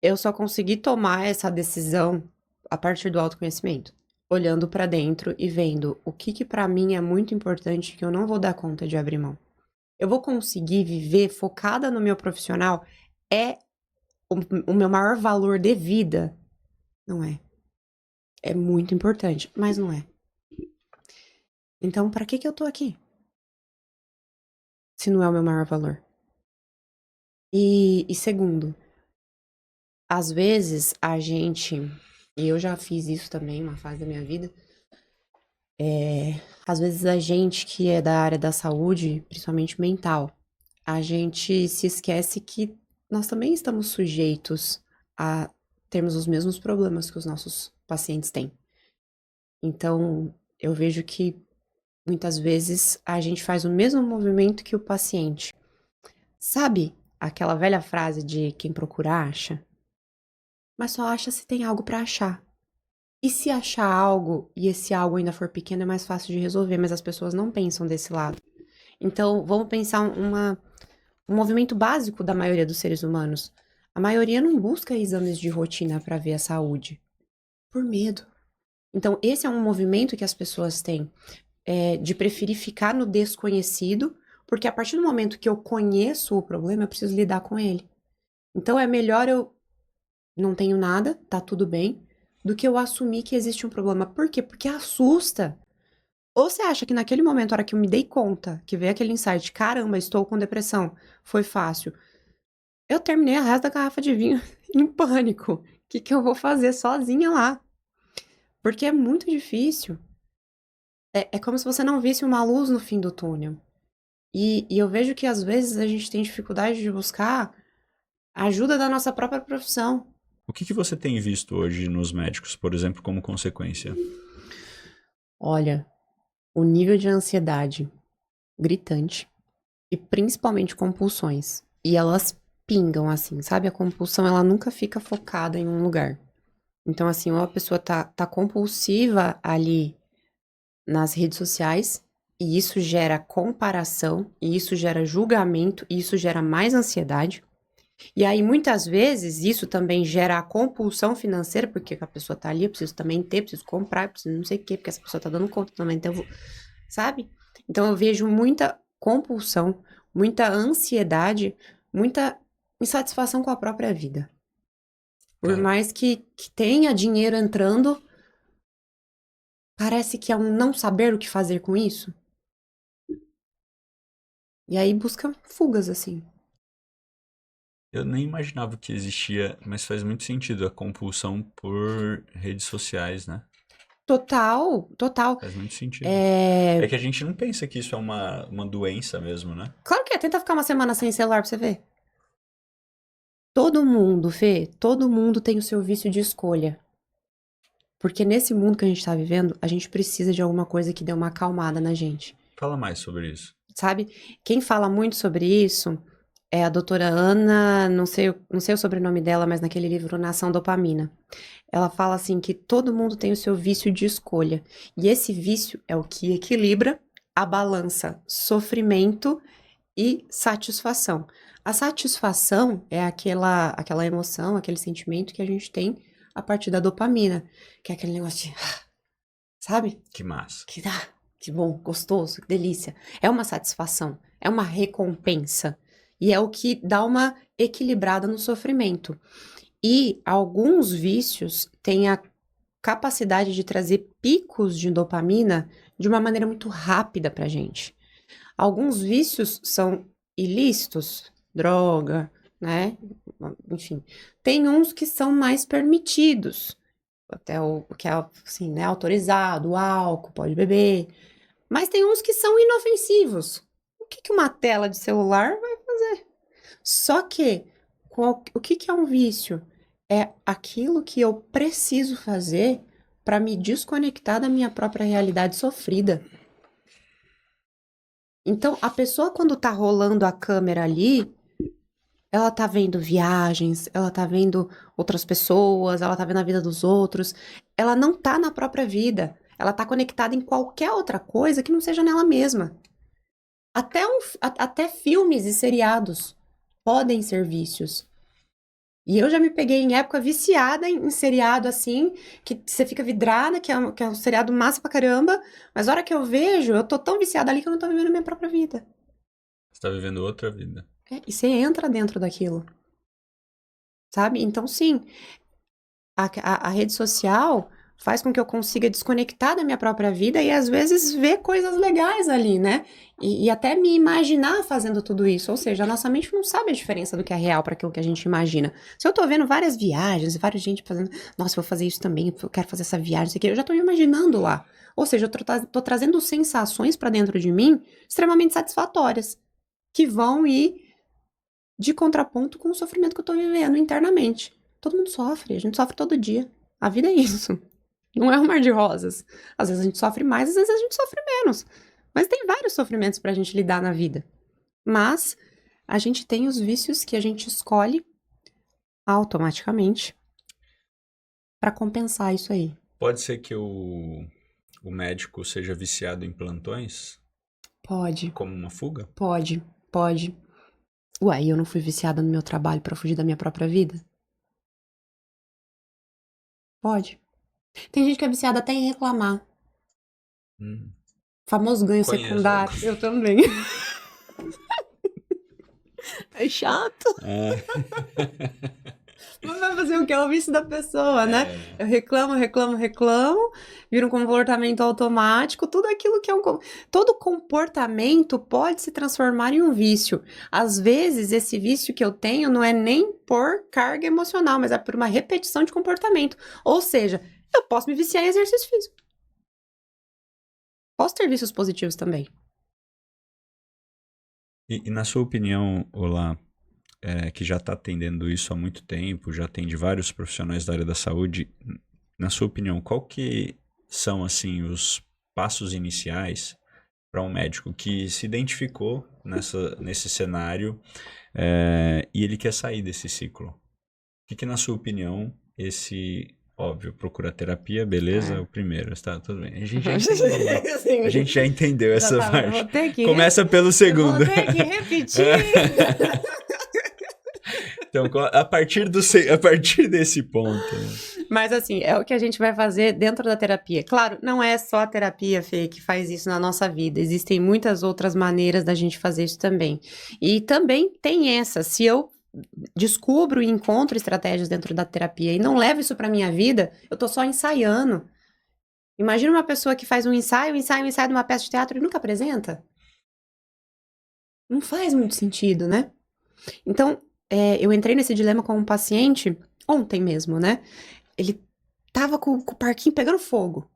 Eu só consegui tomar essa decisão a partir do autoconhecimento, olhando pra dentro e vendo o que pra mim é muito importante que eu não vou dar conta de abrir mão. Eu vou conseguir viver focada no meu profissional? É o meu maior valor de vida? Não é. É muito importante, mas não é. Então, pra que eu tô aqui? Se não é o meu maior valor. E segundo, às vezes a gente, e eu já fiz isso também, uma fase da minha vida, às vezes a gente que é da área da saúde, principalmente mental, a gente se esquece que nós também estamos sujeitos a termos os mesmos problemas que os nossos pacientes têm. Então, eu vejo que muitas vezes a gente faz o mesmo movimento que o paciente. Sabe aquela velha frase de quem procura acha? Mas só acha se tem algo pra achar. E se achar algo e esse algo ainda for pequeno, é mais fácil de resolver, mas as pessoas não pensam desse lado. Então, vamos pensar um movimento básico da maioria dos seres humanos. A maioria não busca exames de rotina para ver a saúde. Por medo. Então, esse é um movimento que as pessoas têm. De preferir ficar no desconhecido, porque a partir do momento que eu conheço o problema, eu preciso lidar com ele. Então, é melhor eu não tenho nada, tá tudo bem, do que eu assumir que existe um problema. Por quê? Porque assusta. Ou você acha que naquele momento, a hora que eu me dei conta, que veio aquele insight, caramba, estou com depressão, foi fácil. Eu terminei a resto da garrafa de vinho em pânico. O que eu vou fazer sozinha lá? Porque é muito difícil. É como se você não visse uma luz no fim do túnel. E eu vejo que às vezes a gente tem dificuldade de buscar ajuda da nossa própria profissão. O que você tem visto hoje nos médicos, por exemplo, como consequência? Olha, o nível de ansiedade gritante e principalmente compulsões. E elas pingam assim, sabe? A compulsão, ela nunca fica focada em um lugar. Então, assim, ou a pessoa tá compulsiva ali nas redes sociais, e isso gera comparação, e isso gera julgamento, e isso gera mais ansiedade. E aí, muitas vezes, isso também gera a compulsão financeira, porque a pessoa tá ali, eu preciso também ter, preciso comprar, preciso não sei o quê, porque essa pessoa tá dando conta também, então eu vou, sabe? Então eu vejo muita compulsão, muita ansiedade, muita insatisfação com a própria vida. Por Cara, mais que tenha dinheiro entrando, parece que é um não saber o que fazer com isso. E aí busca fugas, assim. eu nem imaginava que existia, mas faz muito sentido a compulsão por redes sociais, né? Total, total. Faz muito sentido. É... É que a gente não pensa que isso é uma doença mesmo, né? Claro que é, tenta ficar uma semana sem celular pra você ver. Todo mundo, Fê, todo mundo tem o seu vício de escolha. Porque nesse mundo que a gente tá vivendo, a gente precisa de alguma coisa que dê uma acalmada na gente, Fala mais sobre isso. sabe? Quem fala muito sobre isso é a doutora Ana, não sei o sobrenome dela, mas naquele livro Nação Dopamina. Ela fala assim que todo mundo tem o seu vício de escolha. E esse vício é o que equilibra a balança sofrimento e satisfação. A satisfação é aquela emoção, aquele sentimento que a gente tem a partir da dopamina, que é aquele negócio de, sabe? Que massa. Que dá, que bom, gostoso, que delícia. É uma satisfação, é uma recompensa. E é o que dá uma equilibrada no sofrimento. E alguns vícios têm a capacidade de trazer picos de dopamina de uma maneira muito rápida pra gente. Alguns vícios são ilícitos, droga, né? Enfim, tem uns que são mais permitidos, até o que é assim, né, autorizado, o álcool, pode beber, mas tem uns que são inofensivos. O que que uma tela de celular vai fazer? Só que o que que é um vício? É aquilo que eu preciso fazer para me desconectar da minha própria realidade sofrida. Então, a pessoa, quando tá rolando a câmera ali, ela tá vendo viagens, ela tá vendo outras pessoas, ela tá vendo a vida dos outros. Ela não tá na própria vida. Ela tá conectada em qualquer outra coisa que não seja nela mesma. Até filmes e seriados podem ser vícios. E eu já me peguei em época viciada em seriado assim, que você fica vidrada, que é um seriado massa pra caramba, mas a hora que eu vejo, eu tô tão viciada ali que eu não tô vivendo a minha própria vida. Você tá vivendo outra vida. E você entra dentro daquilo, sabe? Então, sim, a rede social faz com que eu consiga desconectar da minha própria vida e às vezes ver coisas legais ali, né? E até me imaginar fazendo tudo isso. Ou seja, a nossa mente não sabe a diferença do que é real para aquilo que a gente imagina. Se eu tô vendo várias viagens e várias gente fazendo, nossa, eu vou fazer isso também, eu quero fazer essa viagem, isso aqui, eu já tô me imaginando lá. Ou seja, tô trazendo sensações para dentro de mim extremamente satisfatórias, que vão ir de contraponto com o sofrimento que eu tô vivendo internamente. Todo mundo sofre, a gente sofre todo dia. A vida é isso. Não é um mar de rosas. Às vezes a gente sofre mais, às vezes a gente sofre menos. Mas tem vários sofrimentos pra gente lidar na vida. Mas a gente tem os vícios que a gente escolhe automaticamente pra compensar isso aí. Pode ser que o médico seja viciado em plantões Pode, como uma fuga? pode, pode. Ué, eu não fui viciada no meu trabalho pra fugir da minha própria vida? Pode. Tem gente que é viciada até em reclamar. Hum, Famoso ganho conheço algo. secundário. Eu também. É chato. É, Mas vai fazer o que? É o vício da pessoa, né? é, Eu reclamo, reclamo, reclamo, vira um comportamento automático, tudo aquilo que é um. Todo comportamento pode se transformar em um vício. Às vezes, esse vício que eu tenho não é nem por carga emocional, mas é por uma repetição de comportamento. Ou seja, eu posso me viciar em exercício físico. Posso ter vícios positivos também. E na sua opinião, Olá, que já está atendendo isso há muito tempo, já atende vários profissionais da área da saúde. Na sua opinião, qual que são assim os passos iniciais para um médico que se identificou nesse cenário e ele quer sair desse ciclo? O que, na sua opinião, óbvio, procura terapia, beleza, É. o primeiro, está tudo bem. A gente já entendeu, né? Sim. A gente já entendeu essa Exatamente. parte. Vou ter que Começa pelo segundo. Vou ter que repetir. Então, a partir desse ponto, né? Mas assim, é o que a gente vai fazer dentro da terapia. Claro, não é só a terapia, Fê, que faz isso na nossa vida. Existem muitas outras maneiras da gente fazer isso também. E também tem essa, se eu descubro e encontro estratégias dentro da terapia e não levo isso pra minha vida, eu tô só ensaiando. Imagina uma pessoa que faz um ensaio de uma peça de teatro e nunca apresenta. Não faz muito sentido, né? Então, eu entrei nesse dilema com um paciente ontem mesmo, né? Ele tava com o parquinho pegando fogo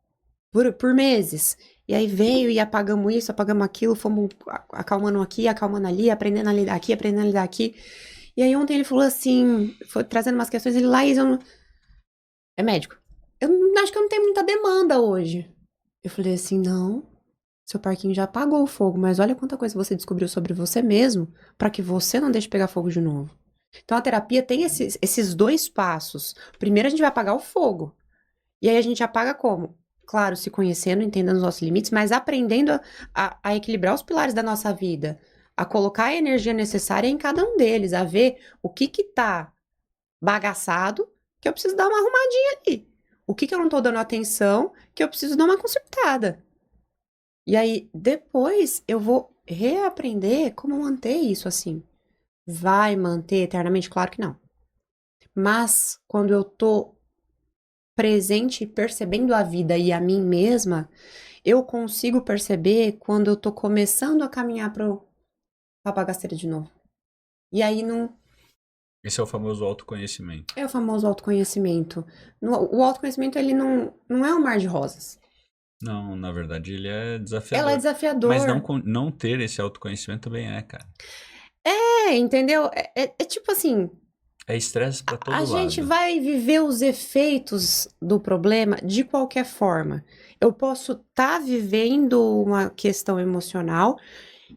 por meses. E aí veio e apagamos isso, apagamos aquilo, fomos acalmando aqui, acalmando ali, aprendendo a lidar aqui, aprendendo a lidar aqui. E aí ontem ele falou assim, foi trazendo umas questões, ele, Laís, eu não... É médico. Acho que eu não tenho muita demanda hoje. Eu falei assim, não, seu parquinho já apagou o fogo, mas olha quanta coisa você descobriu sobre você mesmo para que você não deixe pegar fogo de novo. Então a terapia tem esses dois passos. Primeiro a gente vai apagar o fogo. E aí a gente apaga como? Claro, se conhecendo, entendendo os nossos limites, mas aprendendo a equilibrar os pilares da nossa vida. A colocar a energia necessária em cada um deles. A ver o que tá bagaçado, que eu preciso dar uma arrumadinha ali. O que eu não tô dando atenção, que eu preciso dar uma consertada. E aí, depois, eu vou reaprender como manter isso assim. Vai manter eternamente? Claro que não. Mas, quando eu tô presente e percebendo a vida e a mim mesma, eu consigo perceber quando eu tô começando a caminhar pra bagaceira de novo. E aí não. Esse é o famoso autoconhecimento. É o famoso autoconhecimento. O autoconhecimento, ele não é um mar de rosas. Não, na verdade, ele é desafiador. Ela é desafiador. Mas não ter esse autoconhecimento também cara. Entendeu? É tipo assim, É estresse pra todo lado. a gente vai viver os efeitos do problema de qualquer forma. Eu posso estar vivendo uma questão emocional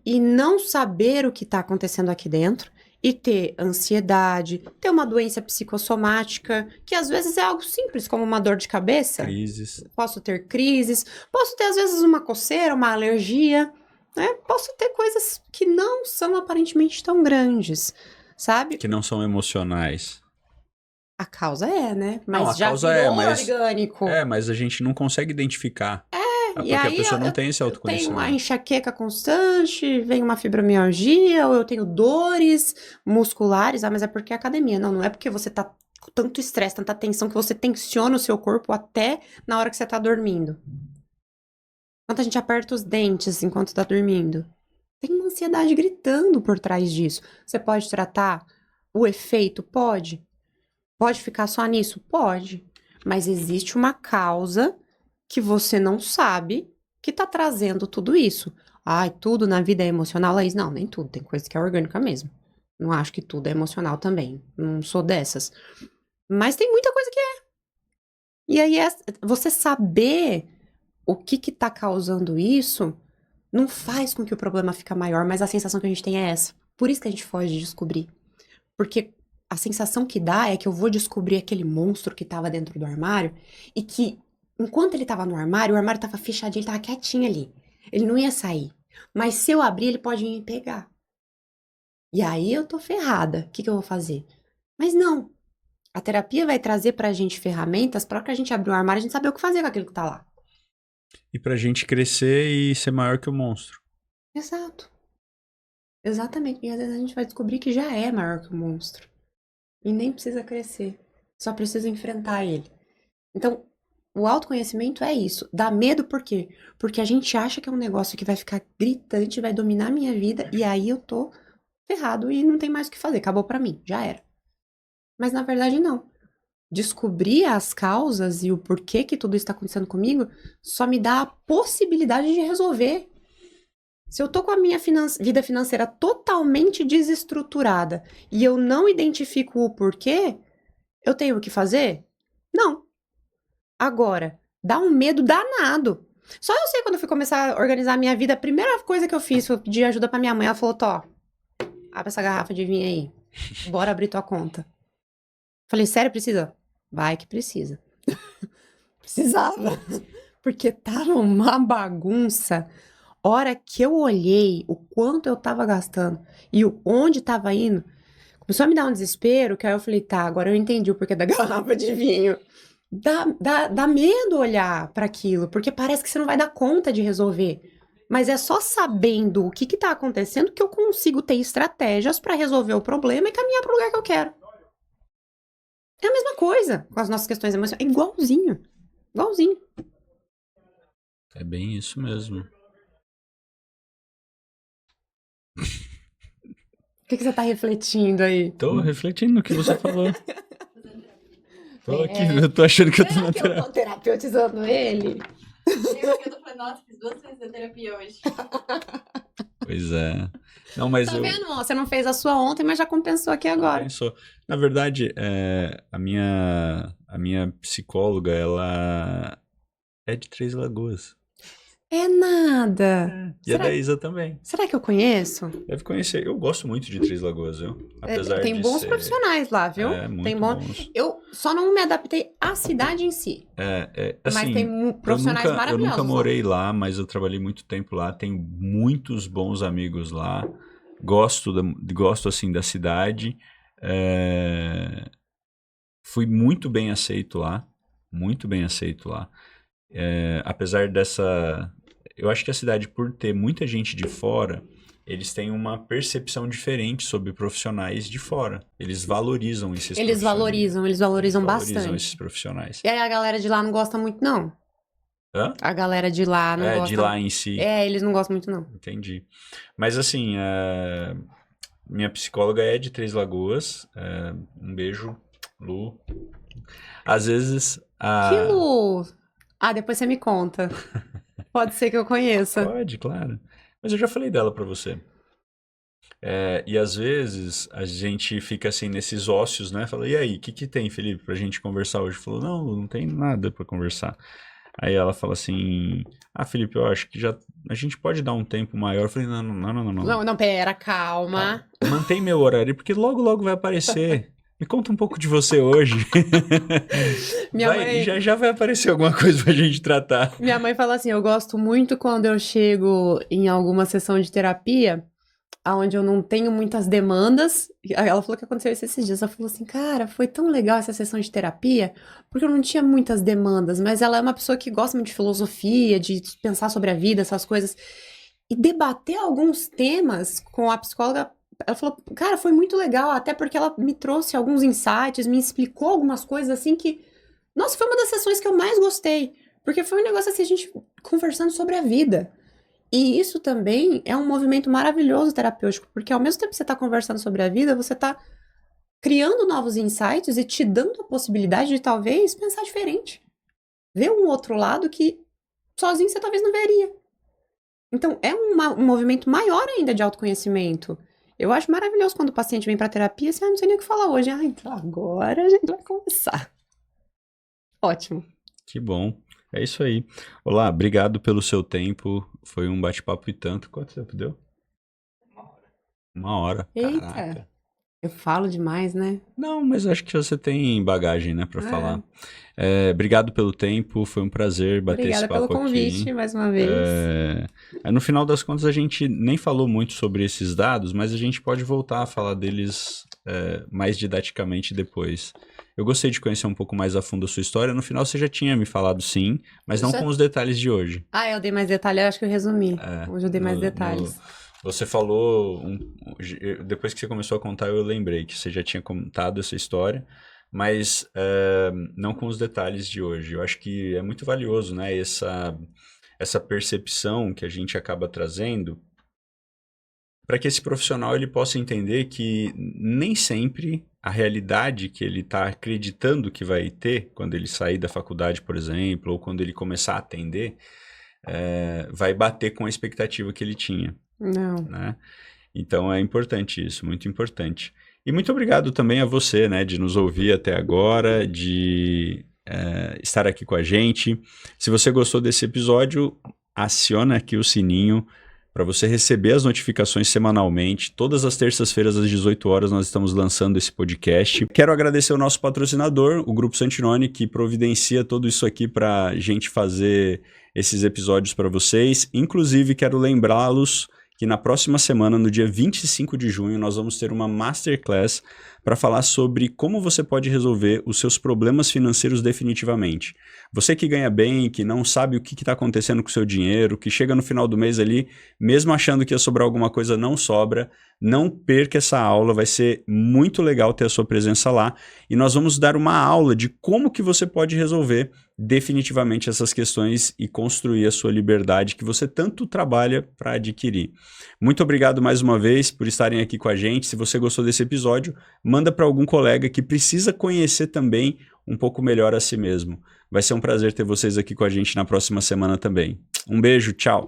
e não saber o que está acontecendo aqui dentro e ter ansiedade, ter uma doença psicossomática, que às vezes é algo simples, como uma dor de cabeça. Crises. Posso ter crises, posso ter às vezes uma coceira, uma alergia, né? Posso ter coisas que não são aparentemente tão grandes, sabe? Que não são emocionais. A causa né? Mas não, a já causa virou mas orgânico. Mas a gente não consegue identificar. Porque E aí a pessoa não tem esse eu tenho autoconhecimento. uma enxaqueca constante, vem uma fibromialgia, ou eu tenho dores musculares, mas é porque é academia. Não é porque você tá com tanto estresse, tanta tensão, que você tensiona o seu corpo até na hora que você tá dormindo. Enquanto a gente aperta os dentes enquanto tá dormindo. Tem uma ansiedade gritando por trás disso. Você pode tratar o efeito? Pode. Pode ficar só nisso? Pode. Mas existe uma causa que você não sabe que tá trazendo tudo isso. Ai, tudo na vida é emocional, Laís? Não, nem tudo. Tem coisa que é orgânica mesmo. Não acho que tudo é emocional também. Não sou dessas. Mas tem muita coisa que é. E aí, você saber o que tá causando isso não faz com que o problema fique maior, mas a sensação que a gente tem é essa. Por isso que a gente foge de descobrir. Porque a sensação que dá é que eu vou descobrir aquele monstro que tava dentro do armário e que, enquanto ele tava no armário, o armário tava fechadinho, ele tava quietinho ali. Ele não ia sair. Mas se eu abrir, ele pode me pegar. E aí eu tô ferrada. O que eu vou fazer? Mas não. A terapia vai trazer pra gente ferramentas pra que a gente abrir o armário e a gente saber o que fazer com aquilo que tá lá. E pra gente crescer e ser maior que o monstro. Exato. Exatamente. E às vezes a gente vai descobrir que já é maior que o monstro. E nem precisa crescer. Só precisa enfrentar ele. Então, o autoconhecimento é isso. Dá medo por quê? Porque a gente acha que é um negócio que vai ficar gritante, vai dominar a minha vida, e aí eu tô ferrado e não tem mais o que fazer. Acabou pra mim. Já era. Mas na verdade, não. Descobrir as causas e o porquê que tudo isso está acontecendo comigo só me dá a possibilidade de resolver. Se eu tô com a minha vida financeira totalmente desestruturada e eu não identifico o porquê, eu tenho o que fazer? Não. Agora, dá um medo danado. Só eu sei quando eu fui começar a organizar a minha vida, a primeira coisa que eu fiz foi pedir ajuda pra minha mãe. Ela falou: Tó, abre essa garrafa de vinho aí. Bora abrir tua conta. Falei: sério, precisa? Vai que precisa. Precisava. Porque tava uma bagunça. Hora que eu olhei o quanto eu tava gastando e onde tava indo, começou a me dar um desespero, que aí eu falei: tá, agora eu entendi o porquê da garrafa de vinho. Dá medo olhar para aquilo, porque parece que você não vai dar conta de resolver. Mas é só sabendo o que tá acontecendo que eu consigo ter estratégias para resolver o problema e caminhar pro lugar que eu quero. É a mesma coisa com as nossas questões emocionais. É igualzinho. Igualzinho. É bem isso mesmo. O que você tá refletindo aí? Tô refletindo no que você falou. Tô aqui, É. eu tô achando que eu tô Será na que eu tô terapeutizando ele? Eu tô falando, nossa, fiz 2 vezes a terapia hoje. Pois é. Não, mas Tá eu... vendo? Ó, você não fez a sua ontem, mas já compensou aqui agora. Pensou. Na verdade, a minha psicóloga, ela é de Três Lagoas. É nada. E a da Isa também. Será que eu conheço? Deve conhecer. Eu gosto muito de Três Lagoas, viu? Apesar Tem de bons ser... profissionais lá, viu? Muito Tem bons. Eu só não me adaptei à cidade em si. Assim, mas tem profissionais eu maravilhosos. nunca morei lá, mas eu trabalhei muito tempo lá. Tenho muitos bons amigos lá. Gosto assim, da cidade. Fui muito bem aceito lá. Muito bem aceito lá. Apesar dessa... Eu acho que a cidade, por ter muita gente de fora, eles têm uma percepção diferente sobre profissionais de fora. Eles valorizam esses Eles profissionais. valorizam Eles bastante. valorizam esses profissionais. E aí a galera de lá não gosta muito, não. Hã? A galera de lá não gosta. De lá em si. Eles não gostam muito, não. Entendi. Mas assim, minha psicóloga é de Três Lagoas. Um beijo, Lu. Às vezes... Que Lu? Depois você me conta. Pode ser que eu conheça. Pode, claro. Mas eu já falei dela pra você. E às vezes a gente fica assim nesses ócios, né? Fala: e aí, o que tem, Felipe, pra gente conversar hoje? Falou: não tem nada pra conversar. Aí ela fala assim: Felipe, eu acho que a gente pode dar um tempo maior. Eu falei: não. Não, pera, calma. Mantém meu horário, porque logo vai aparecer. Me conta um pouco de você hoje. Minha mãe... Já vai aparecer alguma coisa pra gente tratar. Minha mãe fala assim: eu gosto muito quando eu chego em alguma sessão de terapia, onde eu não tenho muitas demandas. Ela falou que aconteceu isso esses dias. Ela falou assim: cara, foi tão legal essa sessão de terapia, porque eu não tinha muitas demandas, mas ela é uma pessoa que gosta muito de filosofia, de pensar sobre a vida, essas coisas. E debater alguns temas com a psicóloga, ela falou: cara, foi muito legal, até porque ela me trouxe alguns insights, me explicou algumas coisas assim que... Nossa, foi uma das sessões que eu mais gostei, porque foi um negócio assim, a gente conversando sobre a vida. E isso também é um movimento maravilhoso terapêutico, porque ao mesmo tempo que você está conversando sobre a vida, você está criando novos insights e te dando a possibilidade de talvez pensar diferente. Ver um outro lado que sozinho você talvez não veria. Então é um movimento maior ainda de autoconhecimento. Eu acho maravilhoso quando o paciente vem para terapia, assim: não sei nem o que falar hoje. Então agora a gente vai começar. Ótimo. Que bom. É isso aí. Olá, obrigado pelo seu tempo. Foi um bate-papo e tanto. Quanto tempo deu? 1 hora. Eita. Caraca. Eu falo demais, né? Não, mas acho que você tem bagagem, né, pra falar. Obrigado pelo tempo, foi um prazer bater esse papo aqui. Obrigada pelo convite, mais uma vez. No final das contas, a gente nem falou muito sobre esses dados, mas a gente pode voltar a falar deles mais didaticamente depois. Eu gostei de conhecer um pouco mais a fundo a sua história. No final, você já tinha me falado sim, mas não com os detalhes de hoje. Eu dei mais detalhes, eu acho que eu resumi. Hoje eu dei mais detalhes. Você falou, depois que você começou a contar, eu lembrei que você já tinha contado essa história, mas não com os detalhes de hoje. Eu acho que é muito valioso, né, essa percepção que a gente acaba trazendo para que esse profissional ele possa entender que nem sempre a realidade que ele está acreditando que vai ter quando ele sair da faculdade, por exemplo, ou quando ele começar a atender, vai bater com a expectativa que ele tinha, Não. né? Então é importante isso, muito importante. E muito obrigado também a você, né, de nos ouvir até agora, de estar aqui com a gente. Se você gostou desse episódio, aciona aqui o sininho para você receber as notificações semanalmente. Todas as terças-feiras às 18 horas nós estamos lançando esse podcast. Quero agradecer ao nosso patrocinador, o Grupo Santinoni, que providencia tudo isso aqui para a gente fazer esses episódios para vocês. Inclusive, quero lembrá-los que na próxima semana, no dia 25 de junho, nós vamos ter uma Masterclass para falar sobre como você pode resolver os seus problemas financeiros definitivamente. Você que ganha bem, que não sabe o que está acontecendo com o seu dinheiro, que chega no final do mês ali, mesmo achando que ia sobrar alguma coisa, não sobra, não perca essa aula, vai ser muito legal ter a sua presença lá. E nós vamos dar uma aula de como que você pode resolver definitivamente essas questões e construir a sua liberdade que você tanto trabalha para adquirir. Muito obrigado mais uma vez por estarem aqui com a gente. Se você gostou desse episódio, manda para algum colega que precisa conhecer também um pouco melhor a si mesmo. Vai ser um prazer ter vocês aqui com a gente na próxima semana também. Um beijo, tchau!